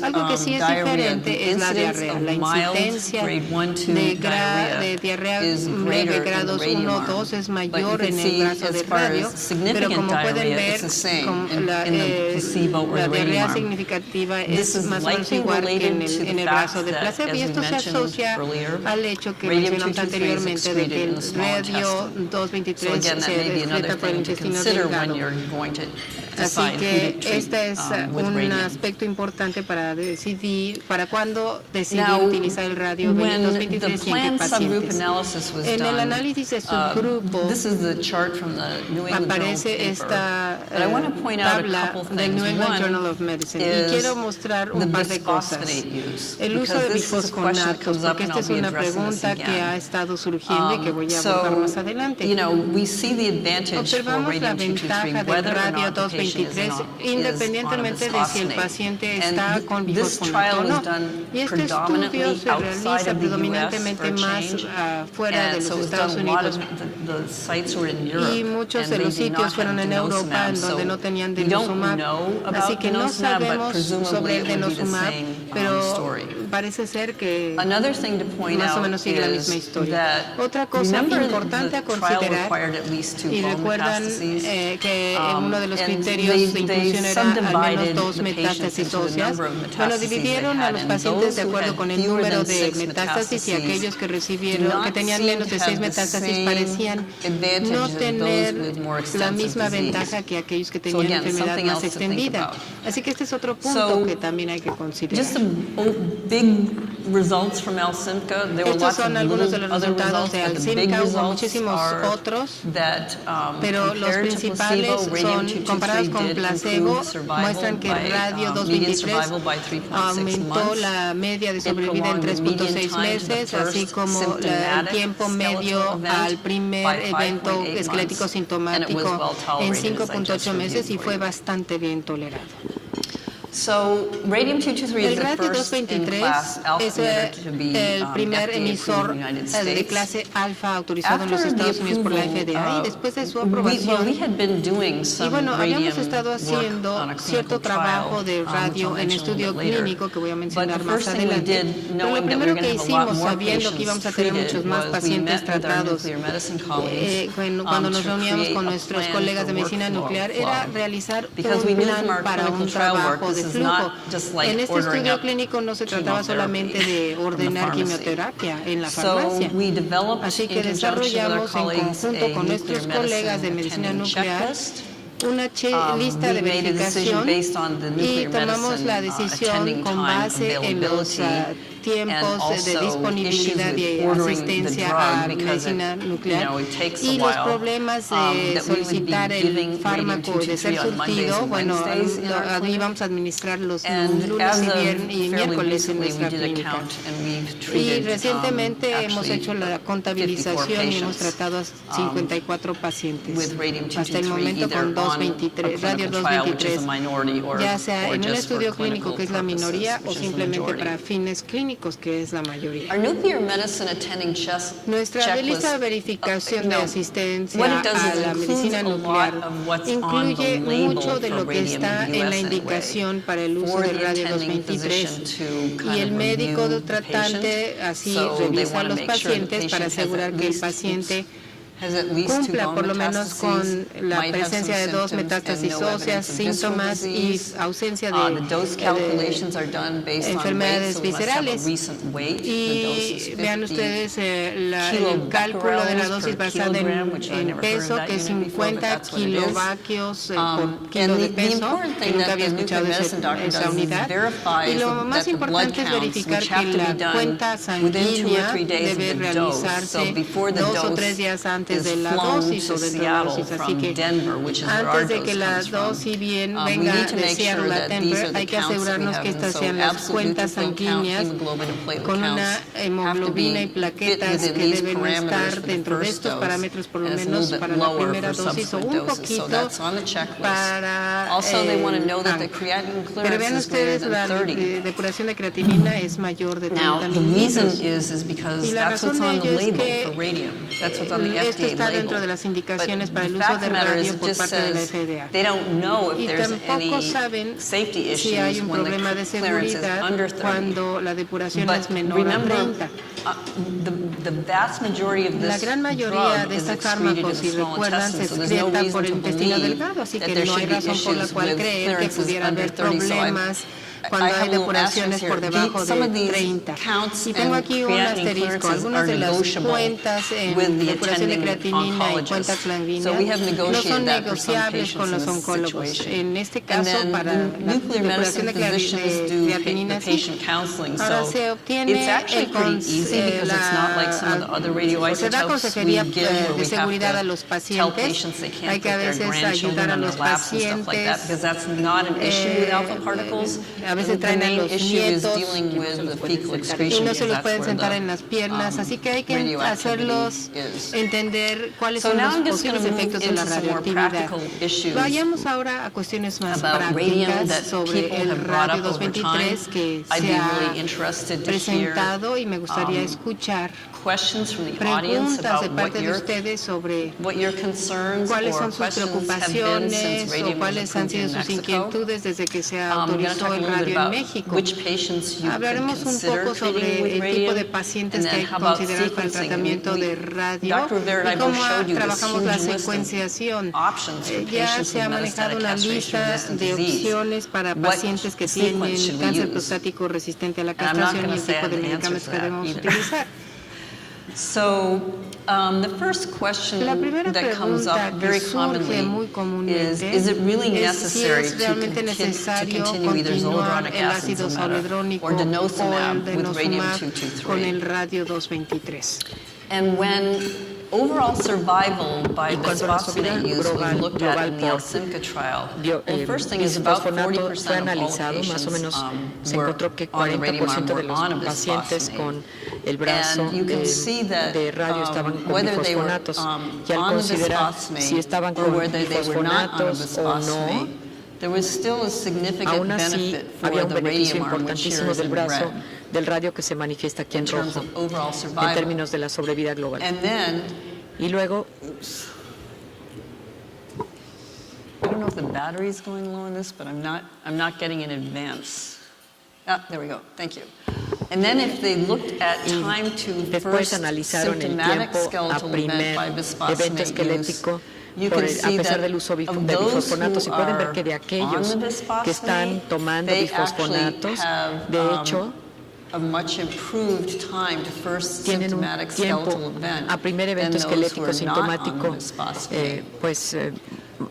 Algo que sí es diferente es la diarrea. La incidencia de diarrea leve grados 1 o 2 es mayor en el brazo de radio, pero como pueden ver, la diarrea significativa es más o menos igual que en el brazo de placebo, y esto se asocia al hecho que mencionamos anteriormente de que el radio 223 se excreta por el intestino delgado. Así que este es un aspecto importante para decidir, para cuándo decidir utilizar el radio 223 y en qué pacientes. En el análisis de subgrupo aparece esta tabla del New England Journal of Medicine y quiero mostrar un par de cosas. El uso de bifosfonatos, porque esta es una pregunta que ha estado surgiendo y que voy a abordar más adelante. Observamos la ventaja del radio 223 independientemente de si el paciente está con bifosfonato o no. Y este estudio se realiza predominantemente más fuera de los Estados Unidos. Y muchos de los sitios fueron en Europa, en donde no tenían denosumab. Así que no sabemos sobre el denosumab, pero parece ser que más o menos sigue la misma historia. Otra cosa importante a considerar, y recuerdan que uno de los criterios de inclusión era al menos 2 metástasis óseas. Bueno, dividieron a los pacientes de acuerdo con el número de metástasis y aquellos que tenían menos de 6 metástasis parecían no tener la misma ventaja que aquellos que tenían enfermedad más extendida. Así que este es otro punto que también hay que considerar. Estos son algunos de los resultados de Alcimca, hubo muchísimos otros, pero los principales son, comparados con placebo, muestran que el radio 223 aumentó la media de sobrevida en 3.6 meses, así como el tiempo medio al primer evento esquelético sintomático en 5.8 meses y fue bastante bien tolerado. El radio 223 es el primer emisor de clase alfa autorizado en los Estados Unidos por la FDA y después de su aprobación, y bueno, habíamos estado haciendo cierto trabajo de radio en estudio clínico que voy a mencionar más adelante, pero lo primero que hicimos, sabiendo que íbamos a tener muchos más pacientes tratados, cuando nos reuníamos con nuestros colegas de medicina nuclear, era realizar un plan para un trabajo de de flujo. En este estudio clínico no se trataba solamente de ordenar quimioterapia en la farmacia. Así que desarrollamos en conjunto con nuestros colegas de medicina nuclear una lista de verificación y tomamos la decisión con base en los tiempos de disponibilidad y asistencia a medicina nuclear y los problemas de solicitar el fármaco de ser surtido. Bueno, íbamos a administrar los lunes y miércoles en nuestra clínica. Y recientemente hemos hecho la contabilización y hemos tratado a 54 pacientes hasta el momento con radio 223, ya sea en un estudio clínico que es la minoría o simplemente para fines clínicos que es la mayoría. Nuestra lista de verificación de asistencia a la medicina nuclear incluye mucho de lo que está en la indicación para el uso del radio 223 y el médico tratante así revisa a los pacientes para asegurar que el paciente cumpla por lo menos con la presencia de 2 metástasis óseas, síntomas y ausencia de enfermedades viscerales. Y vean ustedes el cálculo de la dosis basada en peso, que es 50 kilovatios por kilo de peso, que nunca había escuchado esa unidad. Y lo más importante es verificar que la cuenta sanguínea debe realizarse 2 o 3 días antes de la dosis o de la dosis, así que antes de que la dosis venga de Seattle a Denver, hay que asegurarnos que estas sean las cuentas sanguíneas con una hemoglobina y plaquetas que deben estar dentro de estos parámetros, por lo menos para la primera dosis o un poquito para pero vean ustedes, la depuración de creatinina es mayor de 30 mililitros y la razón de ello es que esto está dentro de las indicaciones para el uso de radio por parte de la FDA. Y tampoco saben si hay un problema de seguridad cuando la depuración es menor a 30. La gran mayoría de estos fármacos, si recuerdan, se excretan por el intestino delgado, así que no hay razón por la cual creer que pudiera haber problemas cuando hay depuraciones por debajo de 30. Y tengo aquí un asterisco. Algunas de las cuentas en depuración de creatinina y cuentas sanguíneas no son negociables con los oncólogos. En este caso, para la depuración de creatinina sí. Ahora se obtiene se da consejería de seguridad a los pacientes. Hay que a veces ayudar a los pacientes. A veces traen a los nietos y no se los pueden sentar en las piernas, así que hay que hacerlos entender cuáles son los posibles efectos de la radioactividad. Vayamos ahora a cuestiones más prácticas sobre el radio 223 que se ha presentado y me gustaría escuchar preguntas de parte de ustedes sobre cuáles son sus preocupaciones o cuáles han sido sus inquietudes desde que se autorizó el radio en México. Hablaremos un poco sobre el tipo de pacientes que hay que considerar para el tratamiento de radio y cómo trabajamos la secuenciación. Ya se ha manejado una lista de opciones para pacientes que tienen cáncer prostático resistente a la castración y el tipo de medicamentos que debemos utilizar. La primera pregunta que surge muy comúnmente es si es realmente necesario continuar el ácido zoledrónico o el denosumab con el radio 223. Overall survival by bisphosphonate use was looked at in the Alcinca trial. The first thing is about 40% of all patients were on the radiumab were on a bisphosphonate. El brazo de radio estaban con bifosfonatos y al considerar si estaban con bifosfonatos o no, aún así había un beneficio importantísimo del brazo del radio que se manifiesta aquí en rojo en términos de la sobrevida global. Y luego, I don't know if the battery is going low on this, but I'm not getting in advance. There we go. Thank you. And then if they looked at time to first symptomatic skeletal event by bisphosphonate use, a pesar del uso de bifosfonatos. Y pueden ver que de aquellos que están tomando bifosfonatos, de hecho, tienen un tiempo a primer evento esquelético sintomático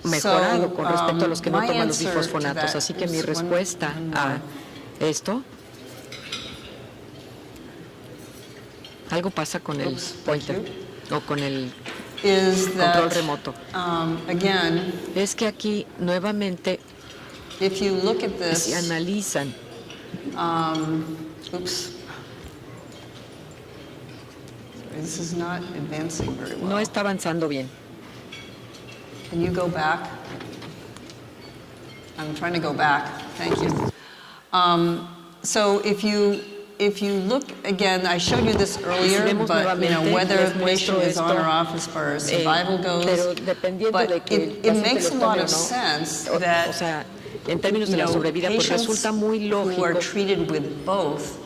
mejorado con respecto a los que no toman los bifosfonatos. Así que mi respuesta a esto, algo pasa con el pointer o con el control remoto. Es que aquí nuevamente, si analizan, no está avanzando bien. Can you go back? I'm trying to go back. Thank you. So if you look again, I showed you this earlier, but whether a patient is on or off as far as survival goes, but it makes a lot of sense that en términos de la sobrevida, pues resulta muy lógico who are treated with both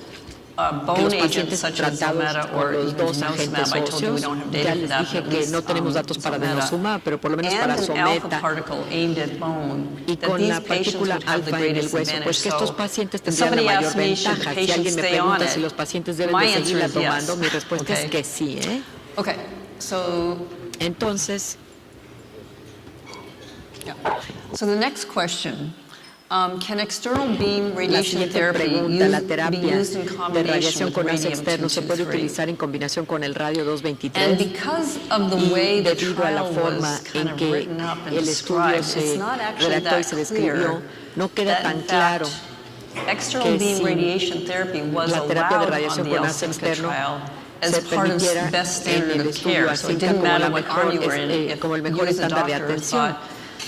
bone agents such as Zometa or denosumab. I told you we don't have data for that, but dije que no tenemos datos para denosumab, pero por lo menos para and an alpha Zometa particle aimed at bone, y that con these la patients partícula would have the alfa en el greatest hueso, advantage. pues que estos So pacientes if tendrían la somebody mayor asks me, should the ventaja. Si patient alguien me stay on pregunta si it, los pacientes deben my de answer seguirla is yes. tomando, mi respuesta Okay. es que sí. Okay, so Entonces, yeah. So the next question. Can external beam la radiation siguiente therapy pregunta, la be terapia used in de combination radiación with con haz externo se puede radium-223? utilizar en combinación con el radio And 223. because of the Y way the debido a la trial forma was kind en of que written up and el estudio described, se it's not actually redactó y that se describió, clear no queda that tan in claro fact external que beam si radiation therapy was la terapia de allowed on radiación the con haz Alsimca externo trial as se part of permitiera best en standard el of estudio care. So it Alsimca didn't como matter la what mejor, arm you were in. If como el you mejor as a estándar de doctor atención. thought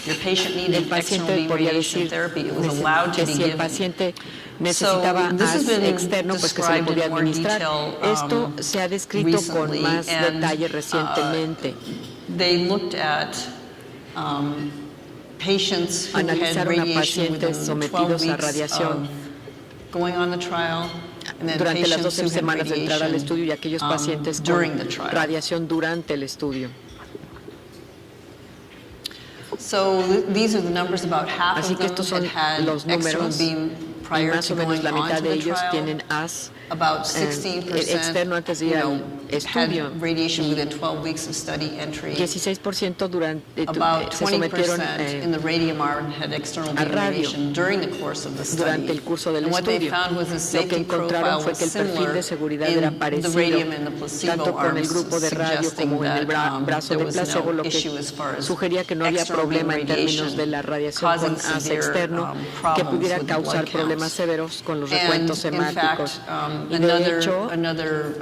your patient El needed external paciente beam podría radiation decir therapy, it was allowed to que be si el given. paciente necesitaba So, this has haz been externo, pues que se le described podía in more administrar. detail, Esto se ha descrito con recently, más and, detalle recientemente. They looked at patients who had Analizaron a radiation pacientes within 12 sometidos a weeks radiación of going on the trial, and then durante las patients 12 who had semanas de entrar al radiation, estudio y aquellos pacientes during the con trial. radiación durante el estudio. So these are the numbers. About half Así of que them estos son had los external números beam y prior más to o menos going la mitad on to de the ellos trial. tienen haz About 16% externo antes de ir al estudio. had radiation within 12 weeks of study entry. 16% About se sometieron 20% in the radium arm had external a beam radio radiation during the course of the study. durante el curso del And what they estudio. found was the Lo que safety encontraron profile fue was que el perfil similar de seguridad era in the parecido radium and the placebo tanto con el arms, grupo de radio suggesting como en el that brazo there de was placebo, no lo que issue as far as sugería que no había external beam problema en términos radiation de la radiación con causing haz severe, externo que problems pudiera with the blood causar problemas counts. severos con los And recuentos in hemáticos. fact, Y de hecho, another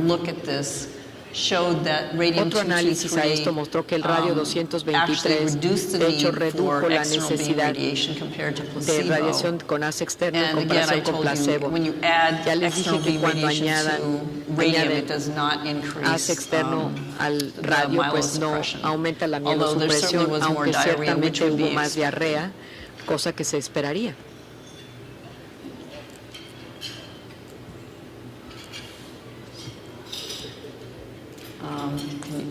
look at this showed that radium otro análisis a esto 223 mostró que el radio actually 223 reduced the de hecho need redujo for la external beam necesidad radiation compared to de placebo. radiación con haz externo en And again, I comparación con told you, placebo. when you add Ya les dije external que beam cuando radiation to radium, añaden it does not increase haz externo al the radio, pues no myelosuppression. aumenta la Although there certainly mielosupresión, was more aunque diarrhea, which ciertamente would hubo be más diarrea, cosa que se esperaría.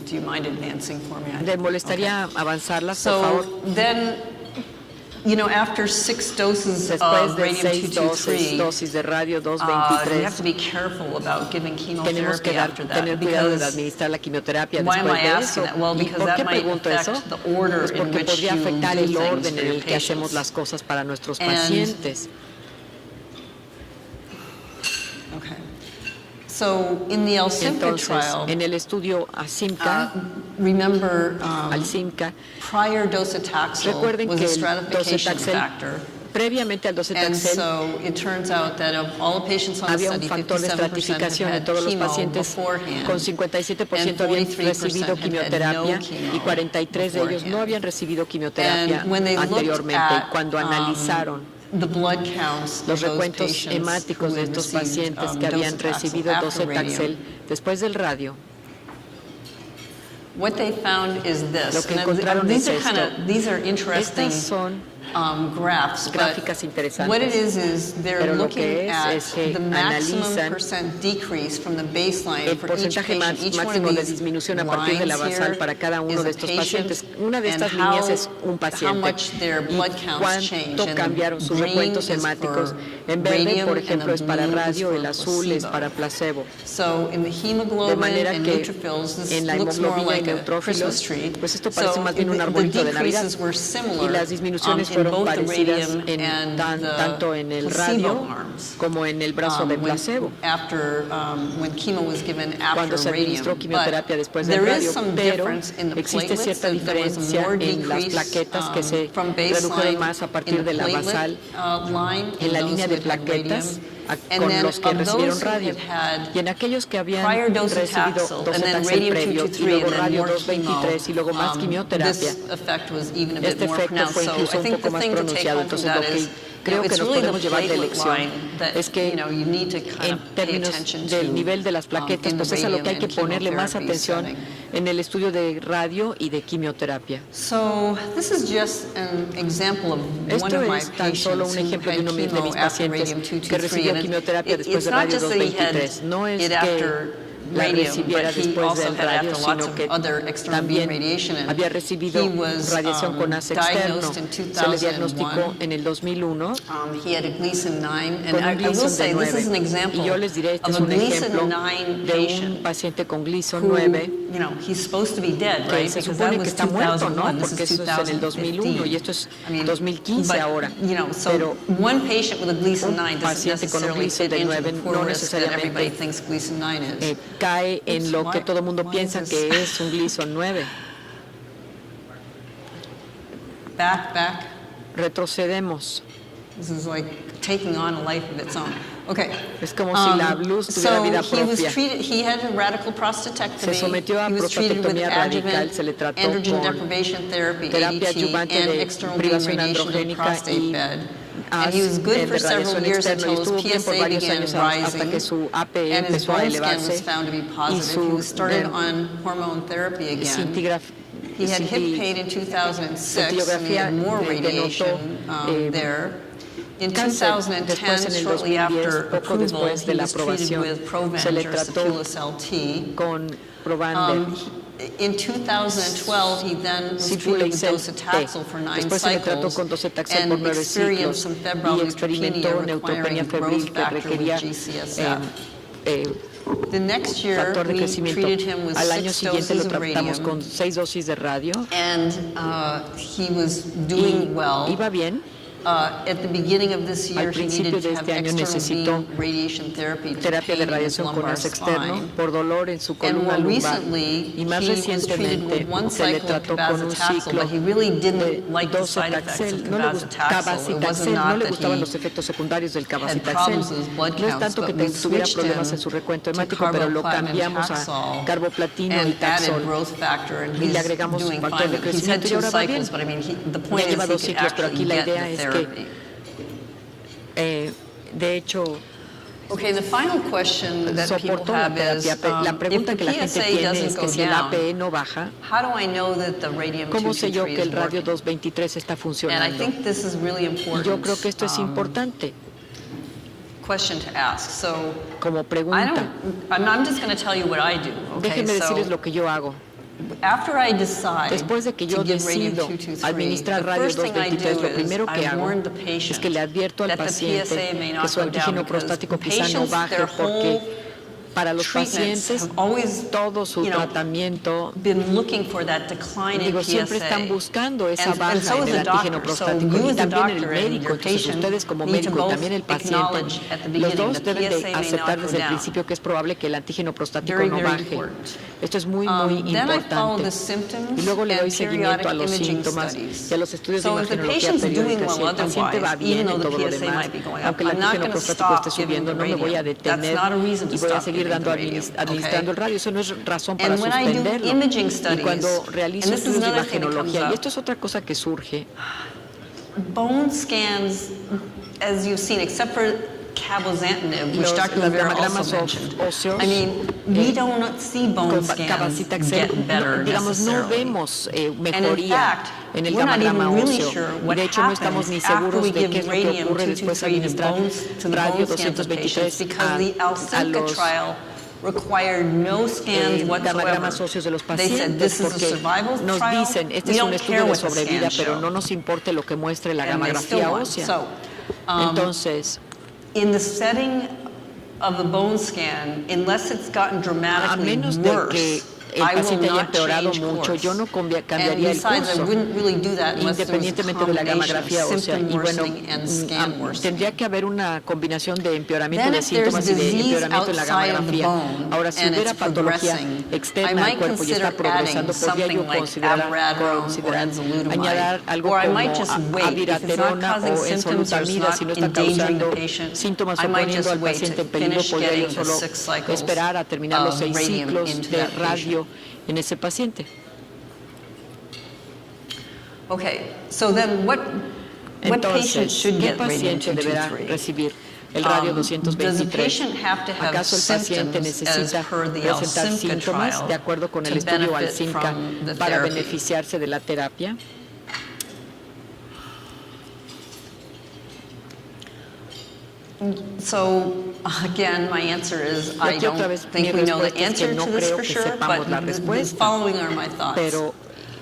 Do you mind advancing for me? ¿Le molestaría avanzarlas, por So favor? then, after 6 doses Después of de 6 radium-223, dosis de radio you have 223, to be careful about giving tenemos que chemotherapy after that. tener cuidado de Because administrar la quimioterapia why am después I de asking eso. that? Well, ¿Y because por that qué might pregunto eso? affect the order Pues in porque which podría you afectar do el things orden for en your el que hacemos patients. las cosas para nuestros And- pacientes. Okay. So in the Alsimca Entonces, trial, en el estudio Alsimca, remember, Alsimca, prior docetaxel recuerden was que a el stratification docetaxel, factor. previamente al And docetaxel, so it turns out that of all the patients on the había un study, factor de 57% had estratificación de had todos los chemo pacientes, beforehand, con 57% and habían 43% recibido had had quimioterapia no chemo y 43 de ellos no beforehand. habían recibido quimioterapia And when they looked anteriormente. at, Y cuando analizaron the blood counts los of those recuentos patients hemáticos who de had estos received, pacientes que habían docetaxel recibido after docetaxel radium, después del radio, what they found is this. lo que And encontraron these es are esto. these are interesting Estas son graphs, gráficas interesantes. what it is they're Pero lo looking que at es que the maximum analizan percent decrease from the baseline el for each porcentaje patient. Each one máximo of de these disminución a partir de la lines basal here para cada uno is de a estos patient pacientes. Una de and estas how- líneas es un how paciente much their y blood counts change. cuánto And cambiaron sus green recuentos is hemáticos. for En verde, radium, por and ejemplo, the es para blue is radio, for el azul es placebo. para placebo. So in the De hemoglobin manera and que neutrophils, this en la looks more hemoglobina y like a neutrófilos, Christmas tree. pues esto parece So más bien un the arbolito de Navidad. decreases were Y similar las disminuciones in fueron both the parecidas radium en and the tanto en el placebo radio arms. como en el brazo de placebo. When chemo was given after Cuando se administró radium. quimioterapia But después del there radio, is some pero difference in the existe platelets, cierta that there was diferencia more en las decrease, plaquetas que se from redujeron baseline más a in partir the de la platelet, basal line en la those línea who de had had plaquetas radium. con And then los que of recibieron those who radio. had had Y en aquellos que habían prior recibido docetaxel, and then docetaxel radium previo y 223, luego and then radio more 223 y luego más chemo, quimioterapia, this effect was even a bit este more efecto pronounced. fue So incluso I un think poco the más thing to take pronunciado. home from Entonces, that lo que is, creo que it's nos really the podemos llevar de platelet lección line that, es que you need to kind en of pay términos attention del to, nivel de las plaquetas, in the pues es a lo que hay que radium and ponerle más chemotherapy atención setting. en el estudio de radio y de quimioterapia. So this is just an example of one Esto of my es tan solo un patients who ejemplo de had uno de mis chemo after pacientes radium que 223. recibió And quimioterapia después it's de not radio just that he had 223. No es it que after la radium, recibiera but he después also del had radio, after lots sino of que other external beam también radiation. And había recibido he was radiación con ACE externo. diagnosed in Se le diagnosticó 2001. en el 2001 He had a Gleason 9, and con un I will Gleason de say this is an 9. example Y yo les diré, este of es a un ejemplo Gleason 9 de un patient paciente con Gleason who, 9 you know, he's supposed to be dead, que right? se Because that supone que was está muerto, 2001. ¿no? This Porque is eso es en el 2001 y esto es 2015 but, ahora. You know, so Pero one patient with a Gleason un 9 doesn't paciente con un necessarily Gleason fit de into 9 the no poor risk that everybody necesariamente thinks Gleason 9 is. cae en lo que todo el mundo why piensa is que this? es un Gleason 9. Back. Retrocedemos. This is like taking on a life of its own. Okay. Es como si la luz tuviera so vida he was propia. treated. He had a radical prostatectomy. Se sometió a he was treated with prostatectomía radical, adjuvant se le trató androgen con deprivation therapy, terapia ADT, adyuvante and de external beam privación radiation to the androgénica prostate y bed. And he was good de for several radiación years externa y until estuvo his bien por PSA varios began años hasta rising, que su APE and his empezó a bone scan elevarse was found to be y positive. He su was started on hormone therapy again. He had hip pain in 2006, and he had more radiation there. In 2010, shortly after approval, he was treated with Provenge or Sapulus LT. con Provande. In 2012, he then was treated with docetaxel for 9 Después se le trató cycles con docetaxel por and 9 experienced ciclos some y febrile experimentó neutropenia neutropenia requiring growth febril que factor with requería GCSF. The next year, factor de we crecimiento. treated him with Al año 6 siguiente lo doses of tratamos radium, con 6 dosis de radio and he was doing well. Iba bien. At the beginning of this year, Al he principio needed de to have este año external necesitó beam radiation therapy to terapia pain de in his radiación con lumbar ACE externo spine. por dolor en su And columna more lumbar. recently, Y más he was treated recientemente with 1 se le cycle of trató con un cabazitaxel, ciclo but he really de didn't like the side effects of docetaxel. No le cabazitaxel. It wasn't no not le that gustaban he los efectos secundarios del had cabazitaxel. problems with his blood No es counts, tanto que but we tuviera switched problemas him en su recuento to hemático, pero lo carboplatin and cambiamos a Taxol carboplatino y and added taxol. growth factor, and Y le he's agregamos doing factor de fine. He's had crecimiento y 2 ahora va bien. cycles, but I mean, the Ya point is lleva 2 he could ciclos, pero aquí actually la get idea the es therapy. que, de hecho, Okay, the final question that people soportó la have is, terapia. La if pregunta the que la gente PSA tiene doesn't es go que si el down, APE no baja, how do I know that the radium ¿cómo sé yo 223 que el is radio working? 223 está And I funcionando? think this is really Y important. yo creo que esto es importante Question to ask. So como I pregunta. I'm just going to tell you what I do. Okay, Déjenme decirles so lo que yo hago. after I decide Después de que yo to give radium decido 223, administrar the radio first thing I 223, do lo primero is que I hago warn the patient es que le advierto al that the paciente PSA may que not su go down antígeno because prostático quizá no patients, baje their porque whole para los treatments pacientes have always, todo su you know, tratamiento, been looking for that decline in digo, PSA. siempre están buscando esa And baja so en is el the antígeno doctor. So prostático you y as the también el doctor and médico. your Entonces patient ustedes como need to médico y both también el paciente, acknowledge at the los beginning dos that deben PSA de may not aceptar go desde el down. principio que es probable que el antígeno prostático Very, no very baje. important. Esto es muy, Then I follow importante. the symptoms Y luego le doy and seguimiento a periodic los imaging síntomas studies. y a los estudios de So if the imagenología patient's doing periódica. Si well el paciente va otherwise, bien even en though todo the lo PSA demás, might be going up, aunque el I'm not antígeno going to prostático esté stop giving subiendo, the no me voy a radium. That's detener not a reason to y voy a stop seguir giving dando the radium, administrando el okay? radio. Eso no es razón para And when I do suspenderlo. imaging Y studies, cuando realizo and this is estudios de another thing that comes imagenología, y up, esto es otra cosa que surge, bone scans, as you've seen, except for cabozantinib, which Dr. Rivera also mentioned. I mean, we don't see bone scans get better necessarily. And in fact, we're not even really sure what happens after we give radium 223 to bone scans of patients, because the ALSYMCA trial required no scans whatsoever. They said this is a survival trial. We don't care what the scans show. And they still won. So, in the setting of the bone scan, unless it's gotten dramatically worse, I will not change course. And besides, I wouldn't really do that unless there was a combination of symptom worsening and scan worsening. Tendría que haber una combinación de empeoramiento Then de if there's síntomas y de disease empeoramiento en la outside of the gamografía. bone Ahora, si and hubiera it's patología progressing, I externa might al cuerpo y está consider progresando, adding podría yo something like considerar abiraterone or añadir enzalutamide, algo or I como might just wait. If it's not abiraterona causing o symptoms or it's enzalutamida, si no not está endangering the causando patient, síntomas I o might poniendo just al wait paciente to en peligro, finish podría yo getting the solo 6 cycles esperar a terminar los of 6 radium ciclos into de that radio en ese paciente. Okay, so then what patient should ¿qué get radium paciente deberá 223? recibir el radio Does the 223? patient have to have ¿Acaso el paciente symptoms necesita as per the presentar ALSYMCA síntomas trial de acuerdo con el to estudio benefit ALSYMCA from the para therapy? beneficiarse de la terapia? So again, my answer is I don't think we know the answer to this for sure, but the following are my thoughts. Pero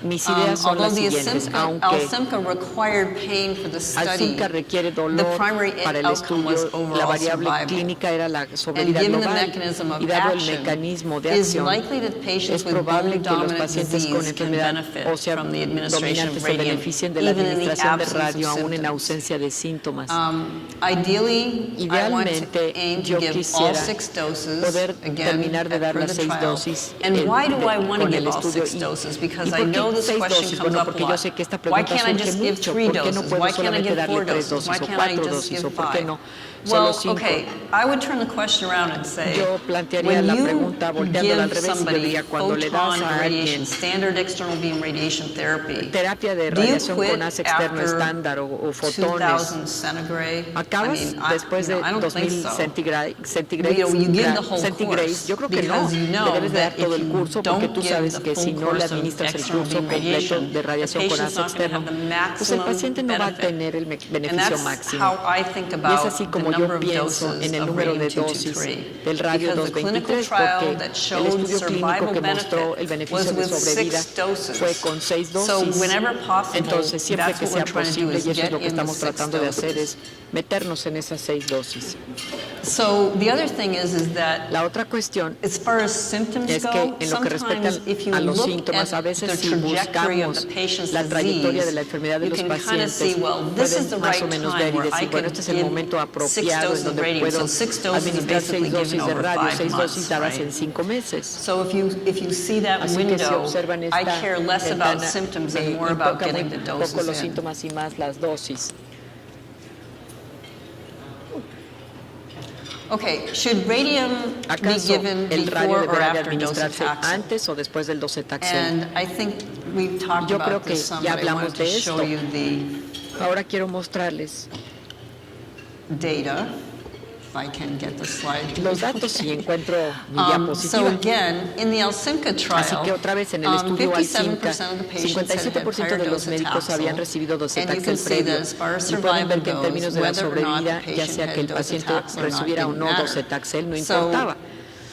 mis ideas son Although las the siguientes, aunque ALSYMCA required pain for the study, ALSYMCA requiere the dolor primary para el outcome was estudio, la overall variable survival. clínica era la And sobrevida given the global, mechanism of y dado el action, mecanismo de it's acción, likely that patients es with probable que los bone-dominant pacientes con disease can enfermedad benefit ósea from the administration dominante of se radium, beneficien de la even in the administración de absence of radio aún en symptoms. ausencia de síntomas. Ideally, I want to Idealmente, aim to yo give all quisiera 6 doses, poder again, terminar de dar per las the 6 trial. dosis And why do I want to con el give all estudio. 6 doses? Because ¿Y I por qué know this 6 question dosis? comes Bueno, up a porque yo lot. sé que esta Why pregunta can't I surge just give mucho. 3 ¿Por qué no doses? puedo Why can't I solamente give darle 4 3 doses? Why dosis o can't I 4 just dosis? give ¿O por qué 5? no solo Well, 5? okay, I would turn the question around and say, Yo plantearía when la you pregunta volteándola al give revés y yo somebody diría, cuando le das photon a radiation, alguien standard external beam radiation therapy, terapia de do you radiación quit con haz externo after estándar o fotones, 2000 centigrade? ¿acabas después de I don't think 2000 so. centigrades? You give the whole Centigrades? course, Yo creo que no. because you know Le debes de dar that if todo el you curso porque don't tú give sabes the que full si no le course of administras el external curso beam completo radiation, de the radiación con patient's haz not going to externo, have the pues el maximum paciente no va a benefit. tener el And beneficio that's máximo. how I think Y es about así the como number yo of pienso doses en el of número de radium dosis 223. del radio Because the clinical 223 trial porque that el showed estudio clínico survival que mostró el benefit beneficio was de with sobrevida 6 doses. fue con 6 So dosis. whenever possible, Entonces, siempre that's que what sea we're trying to do, posible, is y eso es get lo que in the estamos 6 tratando de hacer, doses. es meternos en esas 6 dosis. So the other thing is that La otra cuestión as far as symptoms es que go, en lo que respecta sometimes if you a los look síntomas, a at veces the si trajectory of buscamos the patient's la trayectoria de disease, la enfermedad de you los can kind of pacientes, see, well, this is the pueden más right o menos ver time y where I decir, bueno, could este es el give momento 6 apropiado en doses of donde radium. puedo So 6 doses is administrar 6 basically dosis given de over radio, 5 6 dosis months, dadas en right? 5 meses. So if you see that Así que si window, observan I esta care less about ventana, symptoms me and more about enfoca getting the muy poco los doses in. síntomas y más las dosis. Okay, should radium be ¿Acaso given el radio before or deberá de after administrarse docetaxel? antes o después del docetaxel? And I think we've talked Yo creo about que this some, ya but I hablamos wanted to de show esto. you the Ahora quiero mostrarles data, if I can get the slide. los datos si encuentro mi So diapositiva. again, in the ALSYMCA trial, Así que otra vez en el estudio 57% ALSYMCA, of the patients had had 57% prior de los médicos habían docetaxel. recibido And you can docetaxel see previo. that as far as Y pueden ver survival que en términos goes, de la whether or not sobrevida, the ya patient sea que el had paciente docetaxel or not recibiera o didn't no matter. docetaxel, no So importaba.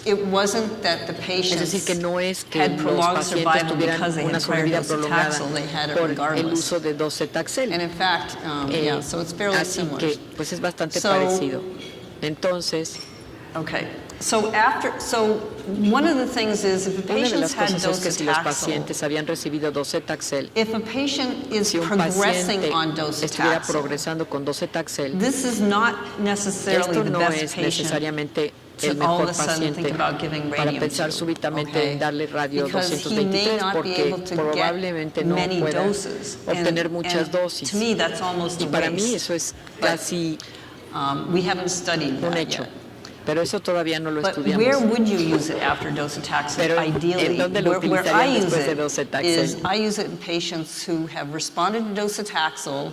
it wasn't that the Es patients decir, que no es que had los prolonged pacientes survival tuvieran because they una had prior sobrevida prolongada docetaxel, they had it por el regardless. uso de docetaxel. And in fact, yeah, so it's fairly Así similar. que, pues es bastante So- parecido. Entonces, Okay. So one of the things is if the una de patients las had cosas es que si los docetaxel, pacientes habían recibido docetaxel, if a patient is si un progressing paciente on estuviera docetaxel, progresando con docetaxel, this is not necessarily esto the no best es patient necesariamente to el all of mejor a sudden think paciente about giving para radium pensar to, súbitamente okay? en darle radio Because he may 223 not be porque able to probablemente get no many pueda doses. obtener And muchas dosis. to me, that's almost Y a para mí waste. eso es But, casi we haven't studied un that hecho. yet. Pero eso todavía no lo But estudiamos. where would you use it after docetaxel? Pero, Ideally, ¿en dónde lo where I utilizarían use después de it docetaxel? is I use it in patients who have responded to docetaxel.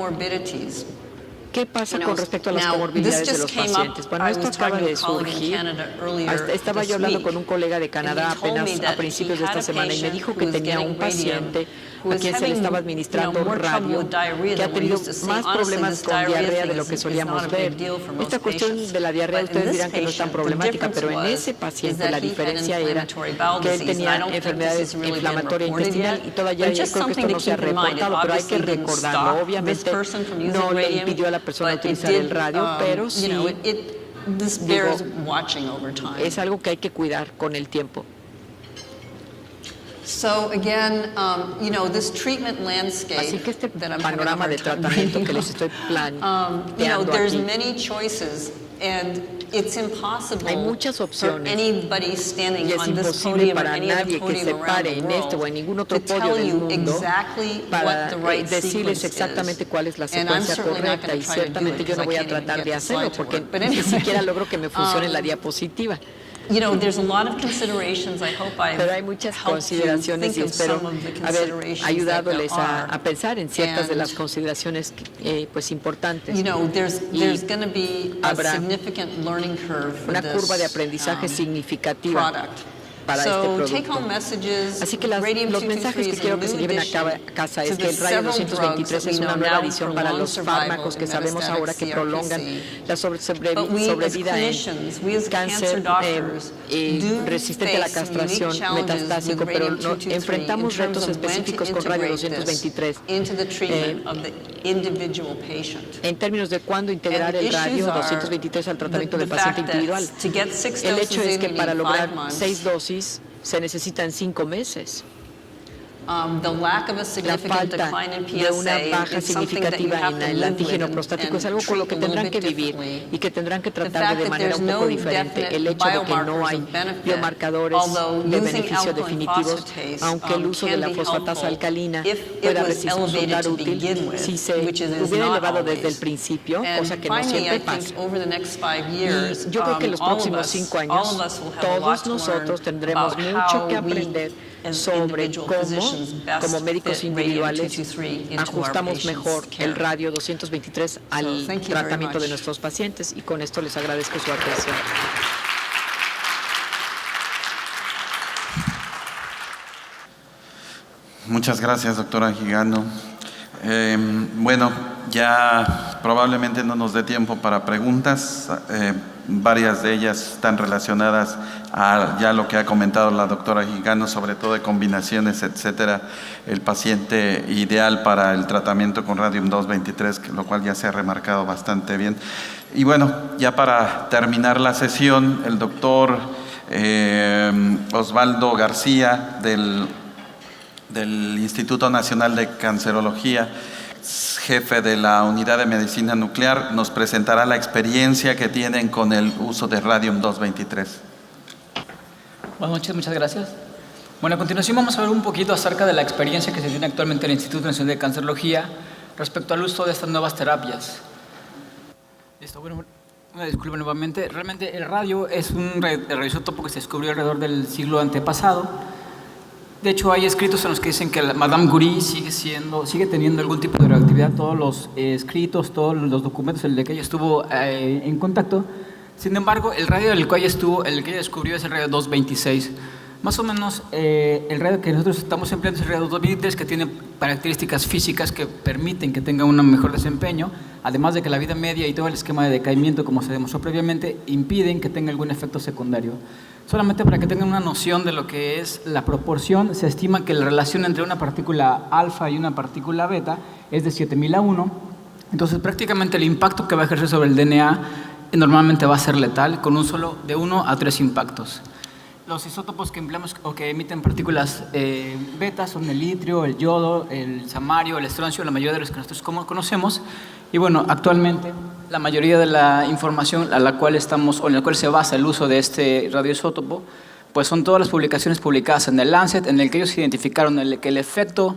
comorbidities. ¿Qué pasa con respecto a las comorbilidades de los pacientes? Bueno, esto acaba de surgir. Estaba yo hablando con un colega de Canadá apenas a principios de esta semana y me dijo que tenía un paciente a quien se le estaba administrando radio, que ha tenido más problemas con diarrea de lo que solíamos ver. Esta cuestión de la diarrea, ustedes dirán que no es tan problemática, pero en ese paciente la diferencia era que él tenía enfermedades inflamatorias intestinal y todavía yo creo que esto no se ha reportado, pero hay que recordarlo. Obviamente no le impidió a la persona utilizar el radio, pero sí digo, es algo que hay que cuidar con el tiempo. So again, this treatment landscape. Así que este panorama de tratamiento que les estoy planteando there's aquí. many choices, and it's impossible Hay muchas opciones for anybody y standing es on this imposible podium or para any other nadie que podium se around pare the en este o world en ningún to otro podio tell del you mundo exactly para what the right decirles sequence exactamente is. cuál es la And I'm secuencia certainly not correcta going y to try to do ciertamente it yo no because voy I a can't even tratar get de the hacerlo slide to porque work. But ni anyway, siquiera logro que me funcione la diapositiva. There's a lot of considerations. I hope I've Pero hay muchas helped you consideraciones y think of espero some of the haber considerations ayudándoles that there a pensar en ciertas de And, las consideraciones pues importantes. There's going to be a habrá significant learning curve for Una curva de this aprendizaje significativa product. para este producto. Así que los mensajes que quiero que se lleven a casa es que el Radio 223 es una nueva adición para los fármacos que sabemos ahora que prolongan la sobrevida en cáncer resistente a la castración metastásico, pero enfrentamos retos específicos con Radio 223 en términos de cuándo integrar el Radio 223 al tratamiento del paciente individual. El hecho es que para lograr 6 dosis se necesitan 5 meses. La falta de una baja significativa en el antígeno prostático es algo con lo que tendrán que vivir y que tendrán que tratar de manera un poco diferente. El hecho de que no hay biomarcadores de beneficio definitivos, aunque el uso de la fosfatasa alcalina pueda resultar útil si se hubiera elevado desde el principio, cosa que no siempre pasa. Y yo creo que en los próximos 5 años todos nosotros tendremos mucho que aprender sobre cómo, como médicos individuales, ajustamos mejor el Radio 223 al tratamiento de nuestros pacientes, y con esto les agradezco su atención. Muchas gracias, doctora Gigano. Bueno, ya probablemente no nos dé tiempo para preguntas. Varias de ellas están relacionadas a ya lo que ha comentado la doctora Gigano, sobre todo de combinaciones, etcétera, el paciente ideal para el tratamiento con Radium 223, lo cual ya se ha remarcado bastante bien. Y bueno, ya para terminar la sesión, el doctor Osvaldo García del Instituto Nacional de Cancerología, jefe de la Unidad de Medicina Nuclear, nos presentará la experiencia que tienen con el uso de Radium 223. Buenas noches, muchas gracias. Bueno, a continuación vamos a ver un poquito acerca de la experiencia que se tiene actualmente en el Instituto Nacional de Cancerología respecto al uso de estas nuevas terapias. Listo, bueno, una disculpa nuevamente. Realmente el radio es un radioisótopo que se descubrió alrededor del siglo antepasado. De hecho, hay escritos en los que dicen que Madame Curie sigue teniendo algún tipo de radioactividad. Todos los escritos, todos los documentos en los que ella estuvo en contacto. Sin embargo, el radio el que ella descubrió es el radio 226. Más o menos, el radio que nosotros estamos empleando es el radio 223, que tiene características físicas que permiten que tenga un mejor desempeño, además de que la vida media y todo el esquema de decaimiento, como se demostró previamente, impiden que tenga algún efecto secundario. Solamente para que tengan una noción de lo que es la proporción, se estima que la relación entre una partícula alfa y una partícula beta es de 7000:1. Entonces, prácticamente el impacto que va a ejercer sobre el DNA normalmente va a ser letal, con de 1 a 3 impactos. Los isótopos que empleamos o que emiten partículas beta son el itrio, el yodo, el samario, el estroncio, la mayoría de los que nosotros conocemos. Y bueno, actualmente la mayoría de la información en la cual se basa el uso de este radioisótopo, pues son todas las publicaciones publicadas en el Lancet, en el que ellos identificaron que el efecto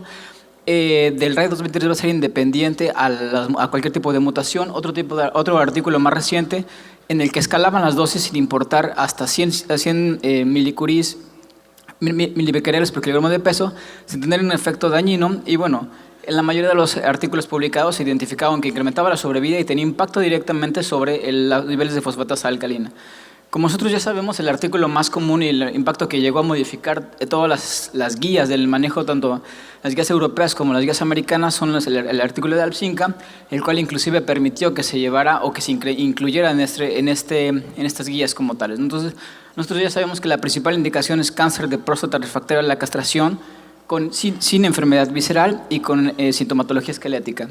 del radio 223 va a ser independiente a cualquier tipo de mutación. Otro artículo más reciente en el que escalaban las dosis sin importar hasta 100 milibecquereles por kilogramo de peso, sin tener un efecto dañino. Y bueno, En la mayoría de los artículos publicados se identificaban que incrementaba la sobrevida y tenía impacto directamente sobre los niveles de fosfatasa alcalina. Como nosotros ya sabemos, el artículo más común y el impacto que llegó a modificar todas las guías del manejo, tanto las guías europeas como las guías americanas, son el artículo de Alpsinka, el cual inclusive permitió que se llevara o que se incluyera en estas guías como tales. Entonces, nosotros ya sabemos que la principal indicación es cáncer de próstata refractario a la castración, sin enfermedad visceral y con sintomatología esquelética.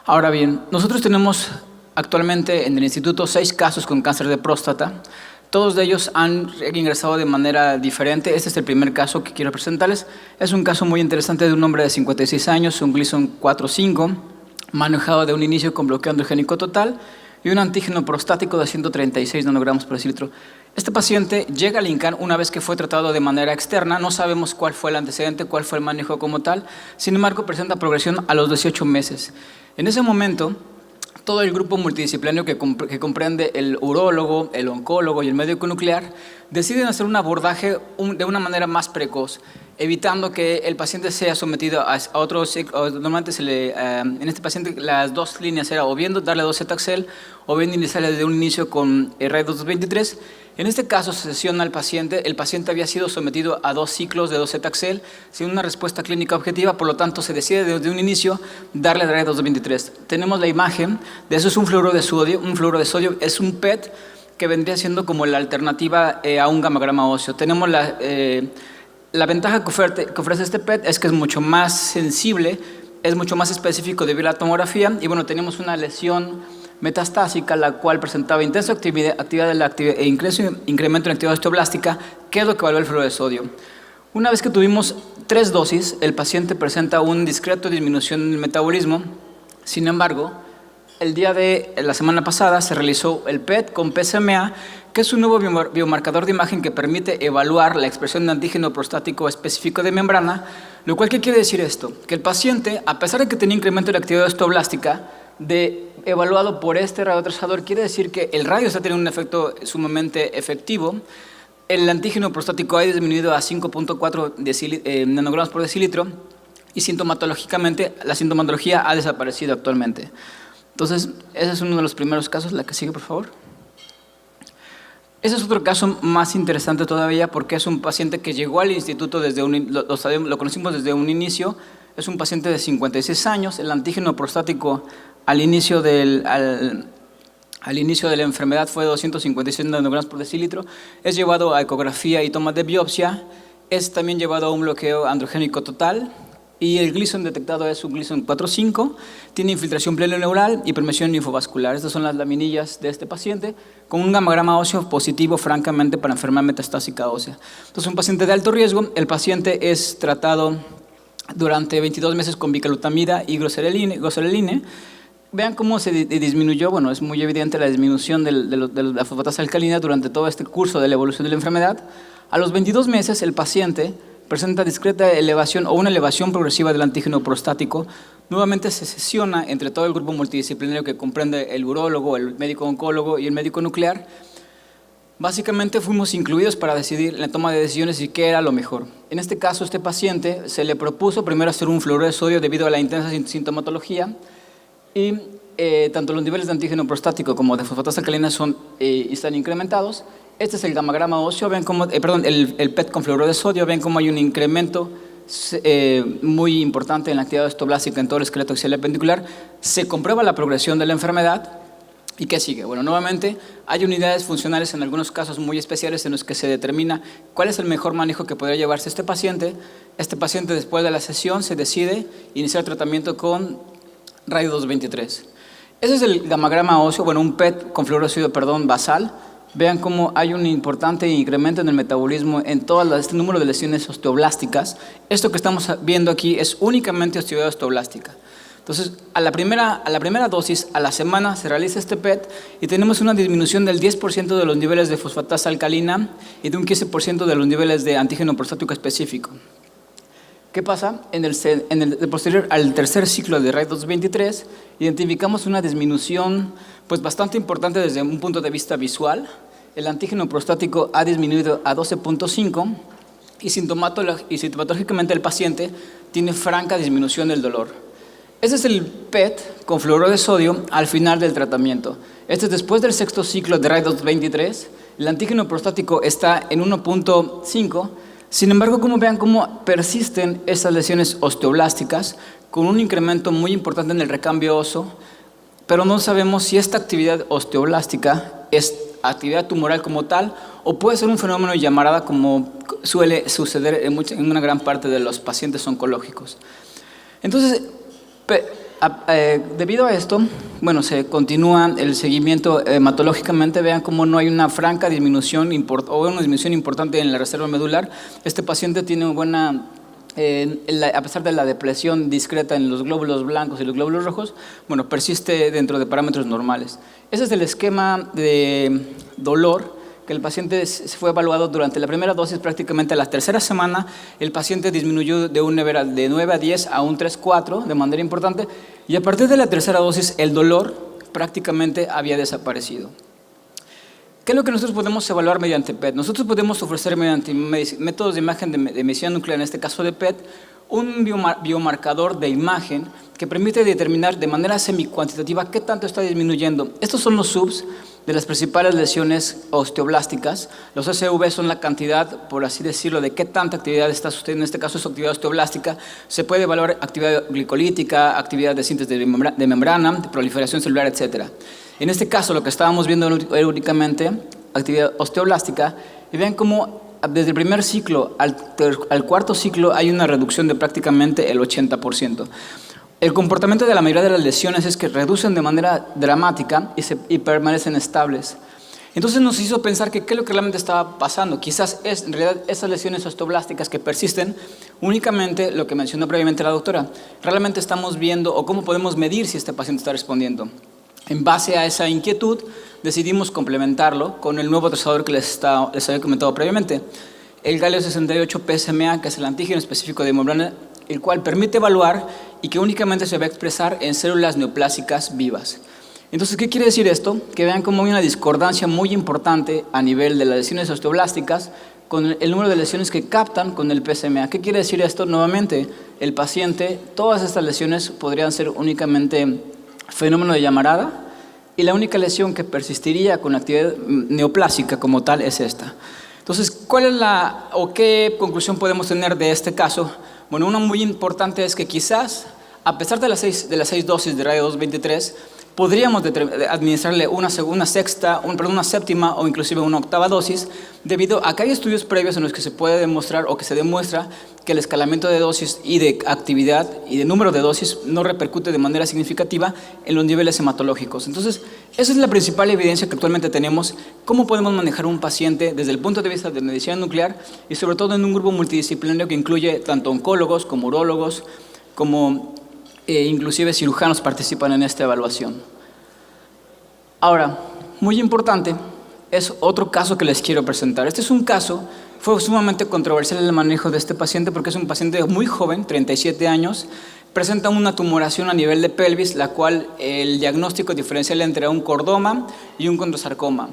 Ahora bien, nosotros tenemos actualmente en el instituto 6 casos con cáncer de próstata. Todos de ellos han ingresado de manera diferente. Este es el primer caso que quiero presentarles. Es un caso muy interesante de un hombre de 56 años, un Gleason 4-5, manejado de un inicio con bloqueo androgénico total y un antígeno prostático de 136 nanogramos por decilitro. Este paciente llega al INCAN una vez que fue tratado de manera externa. No sabemos cuál fue el antecedente, cuál fue el manejo como tal. Sin embargo, presenta progresión a los 18 meses. En ese momento, todo el grupo multidisciplinario que comprende el urólogo, el oncólogo y el médico nuclear deciden hacer un abordaje de una manera más precoz, evitando que el paciente sea sometido a otros. Normalmente en este paciente las dos líneas era o bien darle docetaxel o bien iniciarle desde un inicio con RAI-223. En este caso se sesiona al paciente. El paciente había sido sometido a 2 ciclos de docetaxel sin una respuesta clínica objetiva, por lo tanto se decide desde un inicio darle RAI-223. Tenemos la imagen de eso, es un fluoruro de sodio. Un fluoruro de sodio es un PET que vendría siendo como la alternativa a un gammagrama óseo. Tenemos la ventaja que ofrece este PET es que es mucho más sensible, es mucho más específico debido a la tomografía, y bueno, tenemos una lesión metastásica, la cual presentaba intensa actividad e incremento en actividad osteoblástica, que es lo que evaluó el fluoruro de sodio. Una vez que tuvimos 3 dosis, el paciente presenta una discreta disminución en el metabolismo. Sin embargo, el día de la semana pasada se realizó el PET con PSMA, que es un nuevo biomarcador de imagen que permite evaluar la expresión de antígeno prostático específico de membrana, lo cual, ¿qué quiere decir esto? Que el paciente, a pesar de que tenía incremento de la actividad osteoblástica, evaluado por este radiotrazador, quiere decir que el radio está teniendo un efecto sumamente efectivo. El antígeno prostático ha disminuido a 5.4 nanogramos por decilitro y sintomatológicamente la sintomatología ha desaparecido actualmente. Entonces, ese es uno de los primeros casos. La que sigue, por favor. Ese es otro caso más interesante todavía porque es un paciente que llegó al instituto lo conocimos desde un inicio. Es un paciente de 56 años. El antígeno prostático al inicio de la enfermedad fue 256 nanogramos por decilitro. Es llevado a ecografía y toma de biopsia. Es también llevado a un bloqueo androgénico total. Y el Gleason detectado es un Gleason 4-5, tiene infiltración pleuroneural y permeación linfovascular. Estas son las laminillas de este paciente, con un gammagrama óseo positivo, francamente, para enfermedad metastásica ósea. Entonces, un paciente de alto riesgo. El paciente es tratado durante 22 meses con bicalutamida y grosereline. Vean cómo se disminuyó. Bueno, es muy evidente la disminución de la fosfatasa alcalina durante todo este curso de la evolución de la enfermedad. A los 22 meses, el paciente presenta discreta elevación o una elevación progresiva del antígeno prostático. Nuevamente se sesiona entre todo el grupo multidisciplinario que comprende el urólogo, el médico oncólogo y el médico nuclear. Básicamente fuimos incluidos para decidir en la toma de decisiones y qué era lo mejor. En este caso, este paciente se le propuso primero hacer un fluoruro de sodio debido a la intensa sintomatología, y tanto los niveles de antígeno prostático como de fosfatasa alcalina están incrementados. Este es el gammagrama óseo, ven cómo, el PET con fluoruro de sodio, ven cómo hay un incremento muy importante en la actividad osteoblástica en todo el esqueleto axial appendicular. Se comprueba la progresión de la enfermedad. ¿Y qué sigue? Bueno, nuevamente hay unidades funcionales en algunos casos muy especiales en los que se determina cuál es el mejor manejo que podría llevarse este paciente. Este paciente, después de la sesión, se decide iniciar tratamiento con RAI-223. Ese es el gammagrama óseo, bueno, un PET con fluoruro de sodio, basal. Vean cómo hay un importante incremento en el metabolismo en todo este número de lesiones osteoblásticas. Esto que estamos viendo aquí es únicamente osteoidad osteoblástica. Entonces, a la primera dosis, a la semana, se realiza este PET y tenemos una disminución del 10% de los niveles de fosfatasa alcalina y de un 15% de los niveles de antígeno prostático específico. ¿Qué pasa? Posterior al tercer ciclo de RAI-223, identificamos una disminución bastante importante desde un punto de vista visual. El antígeno prostático ha disminuido a 12.5 y sintomatológicamente el paciente tiene franca disminución del dolor. Este es el PET con fluoruro de sodio al final del tratamiento. Este es después del sexto ciclo de RAI 23. El antígeno prostático está en 1.5. Sin embargo, como vean cómo persisten estas lesiones osteoblásticas con un incremento muy importante en el recambio óseo, pero no sabemos si esta actividad osteoblástica es actividad tumoral como tal o puede ser un fenómeno de llamarada como suele suceder en una gran parte de los pacientes oncológicos. Entonces, debido a esto, bueno, se continúa el seguimiento hematológicamente. Vean cómo no hay una franca disminución o una disminución importante en la reserva medular. Este paciente tiene buena, a pesar de la depresión discreta en los glóbulos blancos y los glóbulos rojos, bueno, persiste dentro de parámetros normales. Ese es el esquema de dolor que el paciente se fue evaluado durante la primera dosis. Prácticamente a la tercera semana el paciente disminuyó de 9 a 10 a un 3-4 de manera importante, y a partir de la tercera dosis el dolor prácticamente había desaparecido. ¿Qué es lo que nosotros podemos evaluar mediante PET? Nosotros podemos ofrecer mediante métodos de imagen de medicina nuclear, en este caso de PET, un biomarcador de imagen que permite determinar de manera semi-cuantitativa qué tanto está disminuyendo. Estos son los subs de las principales lesiones osteoblásticas. Los SV son la cantidad, por así decirlo, de qué tanta actividad está sucediendo. En este caso es actividad osteoblástica. Se puede evaluar actividad glicolítica, actividad de síntesis de membrana, de proliferación celular, etc. En este caso, lo que estábamos viendo únicamente, actividad osteoblástica, y vean cómo desde el primer ciclo al cuarto ciclo hay una reducción de prácticamente el 80%. El comportamiento de la mayoría de las lesiones es que reducen de manera dramática y permanecen estables. Entonces nos hizo pensar que qué es lo que realmente estaba pasando. Quizás es en realidad esas lesiones osteoblásticas que persisten, únicamente lo que mencionó previamente la doctora. Realmente estamos viendo o cómo podemos medir si este paciente está respondiendo. En base a esa inquietud, decidimos complementarlo con el nuevo trazador que les había comentado previamente, el galio 68 PSMA, que es el antígeno específico de membrana, el cual permite evaluar y que únicamente se va a expresar en células neoplásicas vivas. Entonces, ¿qué quiere decir esto? Que vean cómo hay una discordancia muy importante a nivel de las lesiones osteoblásticas con el número de lesiones que captan con el PSMA. ¿Qué quiere decir esto? Nuevamente, el paciente, todas estas lesiones podrían ser únicamente fenómeno de llamarada, y la única lesión que persistiría con actividad neoplásica como tal es esta. Entonces, ¿cuál es qué conclusión podemos tener de este caso? Bueno, una muy importante es que quizás, a pesar de las 6 dosis de radio 223, podríamos administrarle una séptima o inclusive una octava dosis, debido a que hay estudios previos en los que se puede demostrar o que se demuestra que el escalamiento de dosis y de actividad y de número de dosis no repercute de manera significativa en los niveles hematológicos. Entonces, esa es la principal evidencia que actualmente tenemos, cómo podemos manejar un paciente desde el punto de vista de medicina nuclear y sobre todo en un grupo multidisciplinario que incluye tanto oncólogos como urólogos, como inclusive cirujanos participan en esta evaluación. Ahora, muy importante, es otro caso que les quiero presentar. Este es un caso, fue sumamente controversial el manejo de este paciente porque es un paciente muy joven, 37 años, presenta una tumoración a nivel de pelvis, la cual el diagnóstico diferencial entre un cordoma y un condrosarcoma.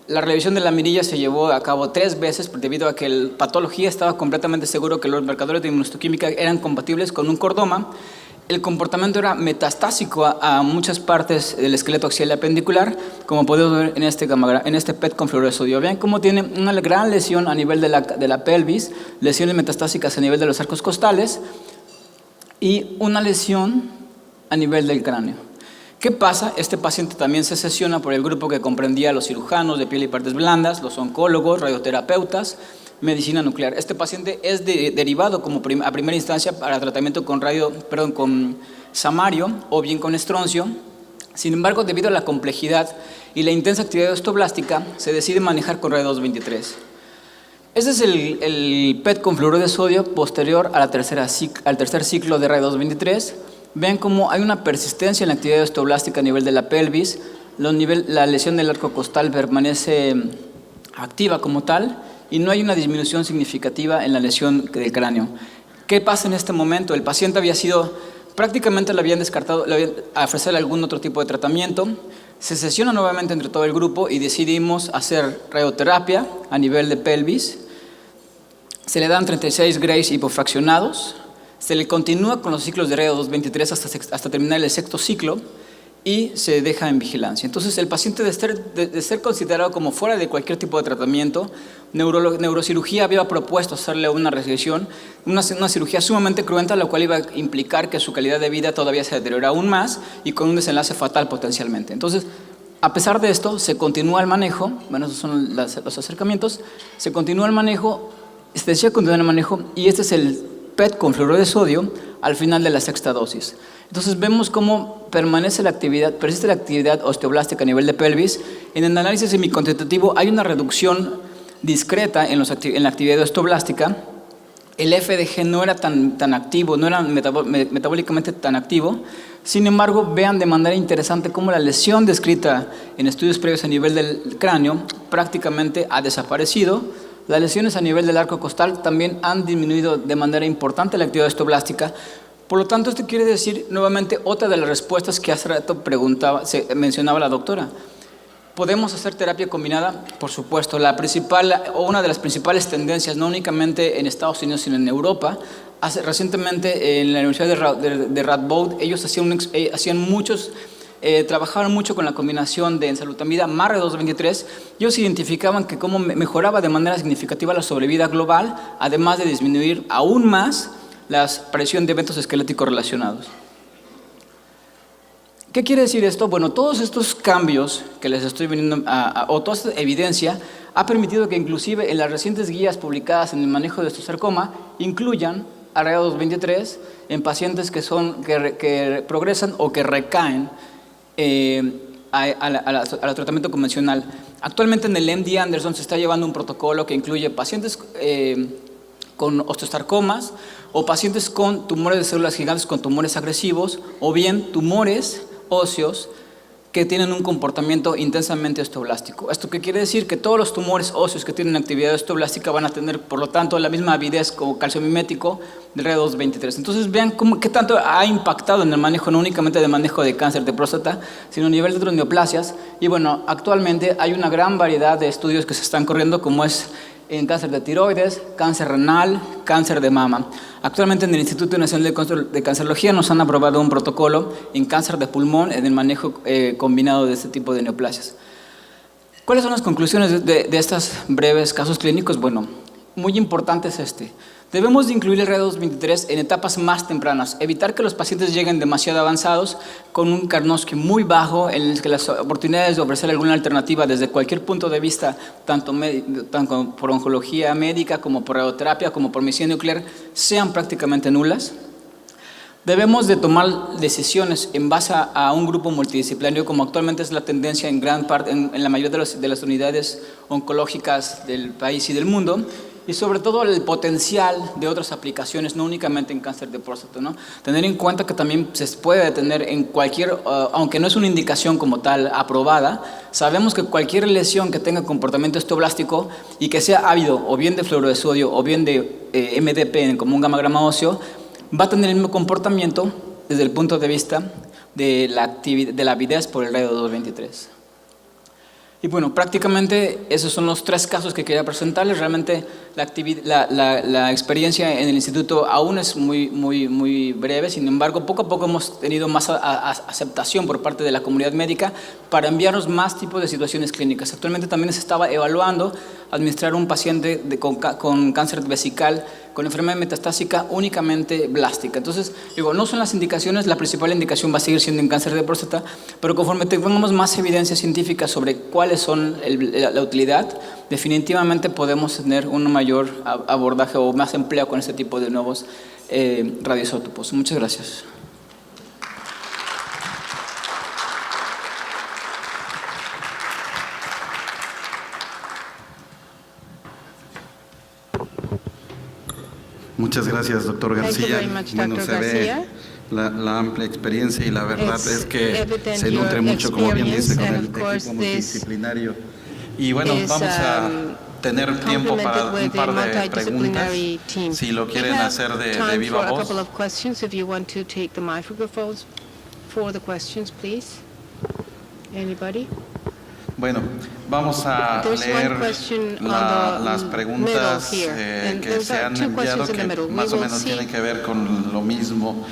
La revisión de la mirilla se llevó a cabo 3 veces debido a que la patología estaba completamente seguro que los marcadores de inmunohistoquímica eran compatibles con un cordoma. El comportamiento era metastásico a muchas partes del esqueleto axial y apendicular, como podemos ver en este PET con fluoruro de sodio. Vean cómo tiene una gran lesión a nivel de la pelvis, lesiones metastásicas a nivel de los arcos costales y una lesión a nivel del cráneo. ¿Qué pasa? Este paciente también se sesiona por el grupo que comprendía a los cirujanos de piel y partes blandas, los oncólogos, radioterapeutas, medicina nuclear. Este paciente es derivado a primera instancia para tratamiento con samario o bien con estroncio. Sin embargo, debido a la complejidad y la intensa actividad osteoblástica, se decide manejar con radio 223. Este es el PET con fluoruro de sodio posterior al tercer ciclo de radio 223. Vean cómo hay una persistencia en la actividad osteoblástica a nivel de la pelvis. La lesión del arco costal permanece activa como tal, y no hay una disminución significativa en la lesión del cráneo. ¿Qué pasa en este momento? El paciente prácticamente le habían descartado, ofrecerle algún otro tipo de tratamiento. Se sesiona nuevamente entre todo el grupo y decidimos hacer radioterapia a nivel de pelvis. Se le dan 36 Grays hipofraccionados, Se le continúa con los ciclos de RAD223 hasta terminar el sexto ciclo y se deja en vigilancia. Entonces, el paciente de ser considerado como fuera de cualquier tipo de tratamiento, neurocirugía había propuesto hacerle una resección, una cirugía sumamente cruenta, lo cual iba a implicar que su calidad de vida todavía se deteriora aún más y con un desenlace fatal potencialmente. Entonces, a pesar de esto, se continúa el manejo, bueno, esos son los acercamientos, se continúa el manejo, se decía continuar el manejo, y este es el PET con fluoruro de sodio al final de la sexta dosis. Entonces vemos cómo persiste la actividad osteoblástica a nivel de pelvis. En el análisis semicuantitativo hay una reducción discreta en la actividad osteoblástica. El FDG no era tan activo, no era metabólicamente tan activo. Sin embargo, vean de manera interesante cómo la lesión descrita en estudios previos a nivel del cráneo prácticamente ha desaparecido. Las lesiones a nivel del arco costal también han disminuido de manera importante la actividad osteoblástica. Por lo tanto, esto quiere decir, nuevamente, otra de las respuestas que hace rato mencionaba la doctora. ¿Podemos hacer terapia combinada? Por supuesto. Una de las principales tendencias, no únicamente en Estados Unidos, sino en Europa, recientemente en la Universidad de Radboud, ellos trabajaron mucho con la combinación de enzalutamida más RAD223. Ellos identificaban que cómo mejoraba de manera significativa la sobrevida global, además de disminuir aún más la aparición de eventos esqueléticos relacionados. ¿Qué quiere decir esto? Bueno, todos estos cambios que les estoy viniendo, o toda esta evidencia, ha permitido que inclusive en las recientes guías publicadas en el manejo de osteosarcoma incluyan a RAD223 en pacientes que progresan o que recaen al tratamiento convencional. Actualmente en el MD Anderson se está llevando un protocolo que incluye pacientes con osteosarcomas o pacientes con tumores de células gigantes con tumores agresivos o bien tumores óseos que tienen un comportamiento intensamente osteoblástico. ¿Esto qué quiere decir? Que todos los tumores óseos que tienen actividad osteoblástica van a tener, por lo tanto, la misma avidez como calciomimético del RAD223. Entonces, vean qué tanto ha impactado en el manejo, no únicamente de manejo de cáncer de próstata, sino a nivel de otras neoplasias. Y bueno, actualmente hay una gran variedad de estudios que se están corriendo, como es en cáncer de tiroides, cáncer renal, cáncer de mama. Actualmente en el Instituto Nacional de Cancerología nos han aprobado un protocolo en cáncer de pulmón en el manejo combinado de este tipo de neoplasias. ¿Cuáles son las conclusiones de estos breves casos clínicos? Bueno, muy importante es Debemos de incluir el RAD223 en etapas más tempranas, evitar que los pacientes lleguen demasiado avanzados con un Karnofsky muy bajo, en el que las oportunidades de ofrecer alguna alternativa desde cualquier punto de vista, tanto por oncología médica como por radioterapia, como por medicina nuclear, sean prácticamente nulas. Debemos de tomar decisiones en base a un grupo multidisciplinario, como actualmente es la tendencia en gran parte, en la mayoría de las unidades oncológicas del país y del mundo, y sobre todo el potencial de otras aplicaciones, no únicamente en cáncer de próstata, ¿no? Tener en cuenta que también se puede tener en cualquier, aunque no es una indicación como tal aprobada, sabemos que cualquier lesión que tenga comportamiento osteoblástico y que sea ávido o bien de fluoruro de sodio o bien de MDP como un gamma óseo, va a tener el mismo comportamiento desde el punto de vista de la avidez por el RAD223. Y bueno, prácticamente esos son los 3 casos que quería presentarles. Realmente la experiencia en el instituto aún es muy breve, sin embargo, poco a poco hemos tenido más aceptación por parte de la comunidad médica para enviarnos más tipos de situaciones clínicas. Actualmente también se estaba evaluando administrar a un paciente con cáncer vesical con enfermedad metastásica únicamente blástica. Entonces, no son las indicaciones, la principal indicación va a seguir siendo en cáncer de próstata, pero conforme tengamos más evidencia científica sobre cuáles son la utilidad, definitivamente podemos tener un mayor abordaje o más empleo con este tipo de nuevos radioisótopos. Muchas gracias. Muchas gracias, doctor García. Bueno, se ve la amplia experiencia y la verdad es que se nutre mucho, como bien dice, con el equipo multidisciplinario. Y bueno, vamos a tener tiempo para un par de preguntas, si lo quieren hacer de viva voz. Bueno, Vamos a leer las preguntas que se han enviado, que más o menos tienen que ver con lo mismo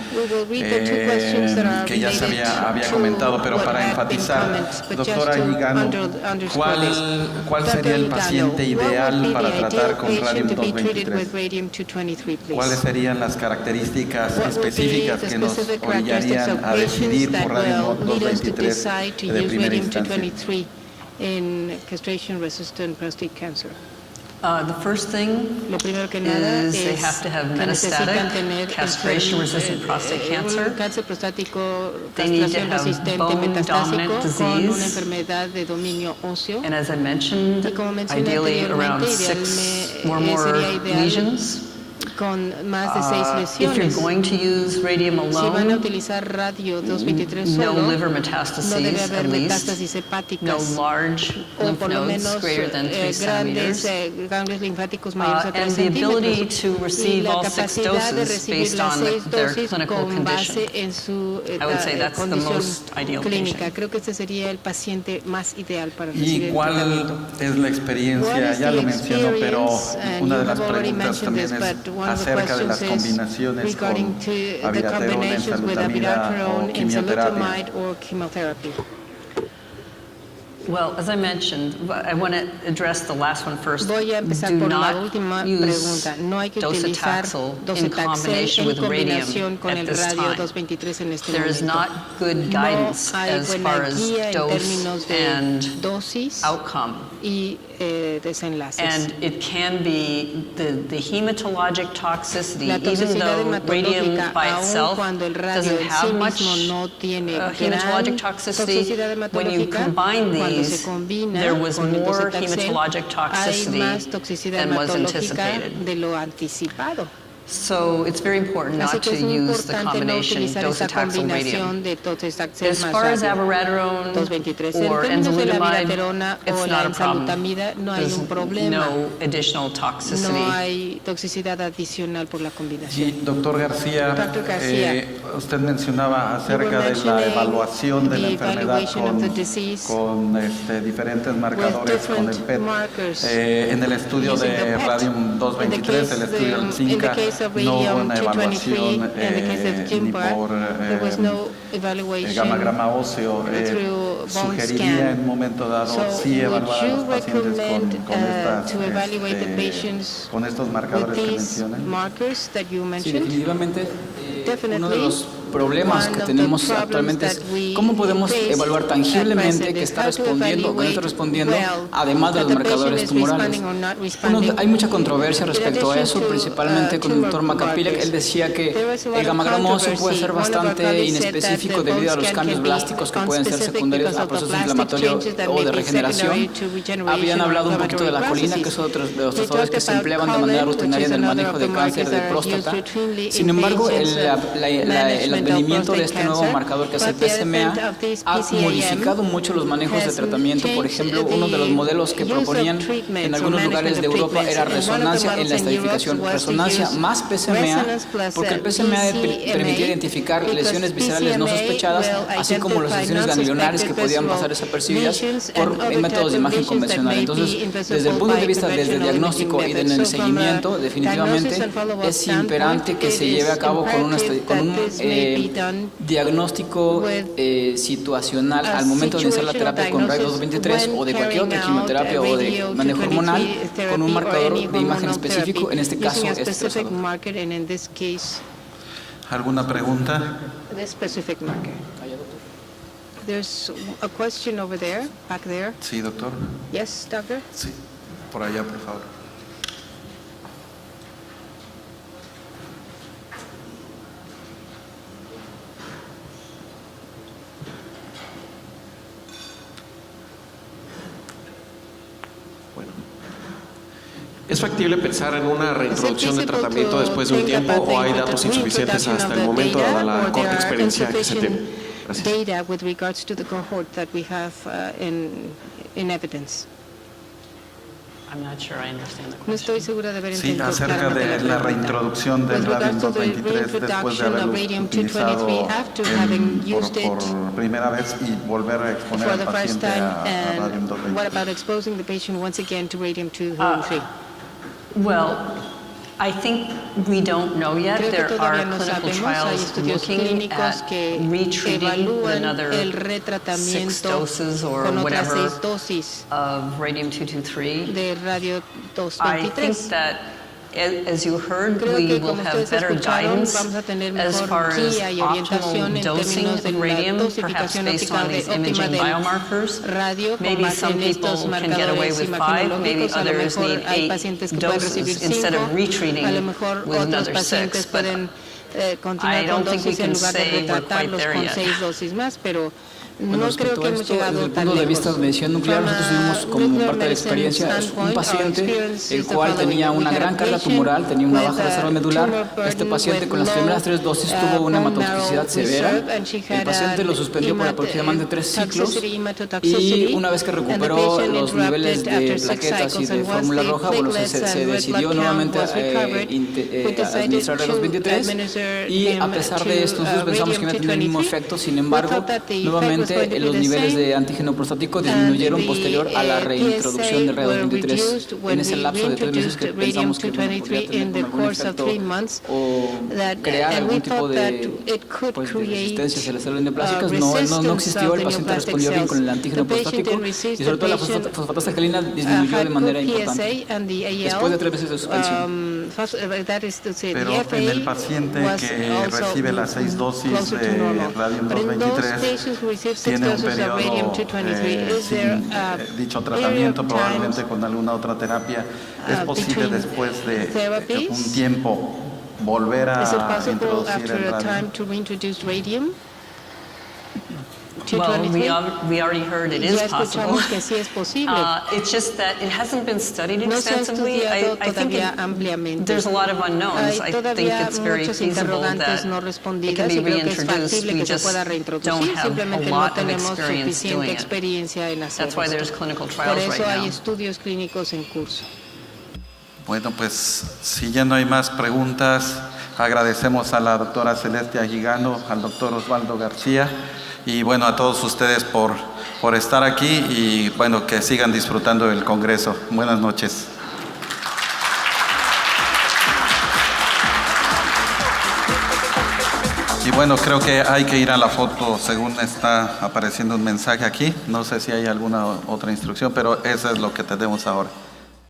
que ya se había comentado, pero para enfatizar, doctora Gigano, ¿cuál sería el paciente ideal para tratar con radium-223? ¿Cuáles serían las características específicas que nos orillarían a decidir por radium-223 de primera instancia? In castration-resistant prostate cancer. The first thing Lo primero que nada is they have to have metastatic castration-resistant prostate cancer. Cáncer prostático, They need to castración have resistente bone-dominant metastásico con una disease. enfermedad de dominio óseo. And as I mentioned, Y como mencioné ideally around anteriormente, 6 or more sería ideal lesions. Con más de 6 If you're lesiones. going to use radium Si van a alone, utilizar radio 223 no solo, liver no debe metastases haber at least, metástasis no hepáticas large o lymph por lo nodes menos greater than 3 grandes centimeters. ganglios linfáticos mayores a 3 And the ability centímetros. to Y receive la all 6 capacidad de doses recibir based las on 6 their dosis clinical con condition. base en su I would say that's the condición most ideal clínica. patient. Creo que este sería el paciente más ideal para ¿Y recibir el cuál tratamiento. es la experiencia? What is Ya the lo mencionó, pero experience? And una de you las have already preguntas mentioned también this, es but one of the acerca de las questions is combinaciones regarding con to the abiraterona, combinations with enzalutamida o abiraterone, quimioterapia. enzalutamide, or chemotherapy. Well, as I mentioned, I want to address the last one first. Voy a empezar Do por la not última use pregunta. No hay que utilizar docetaxel in combination en with combinación radium con at el this radio time. 223 en este There is momento. not good No guidance hay as buena far as guía en dose términos de and dosis outcome. y desenlaces. And it can be the hematologic toxicity, La even toxicidad though radium hematológica, by aun itself cuando el radio doesn't en sí have much mismo no tiene hematologic gran toxicity, toxicidad when you hematológica, combine cuando se these, combina there was con el more docetaxel, hematologic hay toxicity más toxicidad than was hematológica anticipated. de lo anticipado. So it's very important Así not que to es muy use the importante no combination utilizar esta docetaxel radium. combinación de docetaxel As más far as radio. abiraterone 223. En or términos de la enzalutamide, abiraterona it's o la not a problem. enzalutamida, no hay There's un problema. no additional No toxicity. hay toxicidad adicional por la combinación. Y doctor García, Dr. García, usted mencionaba acerca de la evaluación de la enfermedad con diferentes marcadores, con el PET. En el estudio de radium 223, el estudio del ZINCA, no hubo una evaluación ni por gamma óseo. Sugeriría en un momento dado sí evaluar a los pacientes con estos marcadores que mencionan. Sí, definitivamente uno de los problemas que tenemos actualmente es cómo podemos evaluar tangiblemente que está respondiendo o que no está respondiendo, además de los marcadores tumorales. Hay mucha controversia respecto a eso, principalmente con el doctor Macapilek. Él decía que el gammagrama óseo puede ser bastante inespecífico debido a los cambios blásticos que pueden ser secundarios a procesos inflamatorios o de regeneración. Habían hablado un poquito de la colina, que es otro de los trazadores que se empleaban de manera rutinaria en el manejo de cáncer de próstata. Sin embargo, el advenimiento de este nuevo marcador que es el PSMA ha modificado mucho los manejos de tratamiento. Por ejemplo, uno de los modelos que proponían en algunos lugares de Europa era resonancia en la estadificación, resonancia más PSMA, porque el PSMA permitía identificar lesiones viscerales no sospechadas, así como las lesiones ganglionares que podían pasar desapercibidas por métodos de imagen convencional. Entonces, desde el punto de vista del diagnóstico y del seguimiento, definitivamente es imperante que se lleve a cabo con un diagnóstico situacional al momento de iniciar la terapia con radio 223 o de cualquier otra quimioterapia o de manejo hormonal con un marcador de imagen específico, en este caso este trazador. ¿Alguna pregunta? There's a question over there, back there. Sí, doctor. Yes, doctor? Sí, por allá, por favor. ¿Es factible pensar en una reintroducción de tratamiento después de un tiempo o hay datos insuficientes hasta el momento dada la corta experiencia que se tiene? Gracias. Data with regards to the cohort that we have in evidence. No estoy segura de haber Sí, entendido acerca claramente de la reintroducción del Radium 223 después de haberlo utilizado por primera vez y volver a exponer for al the first paciente time, a Radium and what 223. about exposing the patient once again to radium-223? Well, I think we don't know yet. Creo que There are todavía no clinical sabemos. Hay trials estudios looking clínicos at que retreating with evalúan another el 6 retratamiento doses or con otras whatever 6 dosis of radium-223. de radio I think 223. that, as you heard, Creo we que will como have ustedes better escucharon, guidance vamos a tener as mejor far as guía y orientación optimal en dosing términos de of la radium, perhaps dosificación based óptima on de, these óptima imaging del biomarkers. radio con Maybe base some en estos people can get away marcadores with 5, maybe imaginológicos. A lo others mejor need hay 8 pacientes que pueden recibir doses instead 5, of retreating a lo mejor with otros another 6. pacientes But pueden continuar I con don't think we dosis en can lugar de say we're quite retratarlos there con yet. 6 dosis más, pero Bueno, no respecto creo que a hemos esto, llegado desde el tan punto de lejos. vista de medicina nuclear, From nosotros a tuvimos como nuclear parte de la medicine experiencia un standpoint, our paciente experience el is the cual following. tenía We una had a gran carga patient tumoral, tenía una with baja reserva a medular. tumor Este burden paciente with con las low, primeras 3 dosis tuvo una bone hematotoxicidad marrow severa. reserve, and she El had paciente lo suspendió por aproximadamente 3 ciclos y una vez que recuperó los niveles de plaquetas y de fórmula roja, bueno, se decidió nuevamente administrar el 223 y a pesar de esto nosotros pensamos que iba a tener el mismo efecto, sin embargo, nuevamente los niveles de antígeno prostático disminuyeron posterior a la reintroducción de radium 23 en ese lapso de 3 meses que pensamos que bueno, podría tener como algún efecto o crear algún tipo de resistencia hacia las células neoplásicas. No existió, el paciente respondió bien con el antígeno prostático y sobre todo la fosfatasa angelina disminuyó de manera importante después de 3 meses de suspensión. Pero en el paciente que recibe las 6 dosis de Radium 223 tiene un periodo sin dicho tratamiento, probablemente con alguna otra terapia, ¿es posible después de un tiempo volver a introducir el radium? Well, we already heard it is Ya possible. escuchamos que sí es posible. It's just that it hasn't been studied No se ha extensively. estudiado I think todavía ampliamente. there's a lot of unknowns. Hay I think todavía it's very muchos feasible interrogantes that no it can respondidas be y creo que es reintroduced. factible We que se just pueda don't reintroducir, have a simplemente no lot of tenemos experience suficiente doing it. experiencia en hacerlo. That's why there's clinical Por trials eso right hay now. estudios clínicos en curso. Bueno, pues si ya no hay más preguntas, agradecemos a la doctora Celeste Aguigano, al doctor Osvaldo García y bueno, a todos ustedes por estar aquí y bueno, que sigan disfrutando del Congreso. Buenas noches. Y bueno, creo que hay que ir a la foto según está apareciendo un mensaje aquí. No sé si hay alguna otra instrucción, pero eso es lo que tenemos ahora.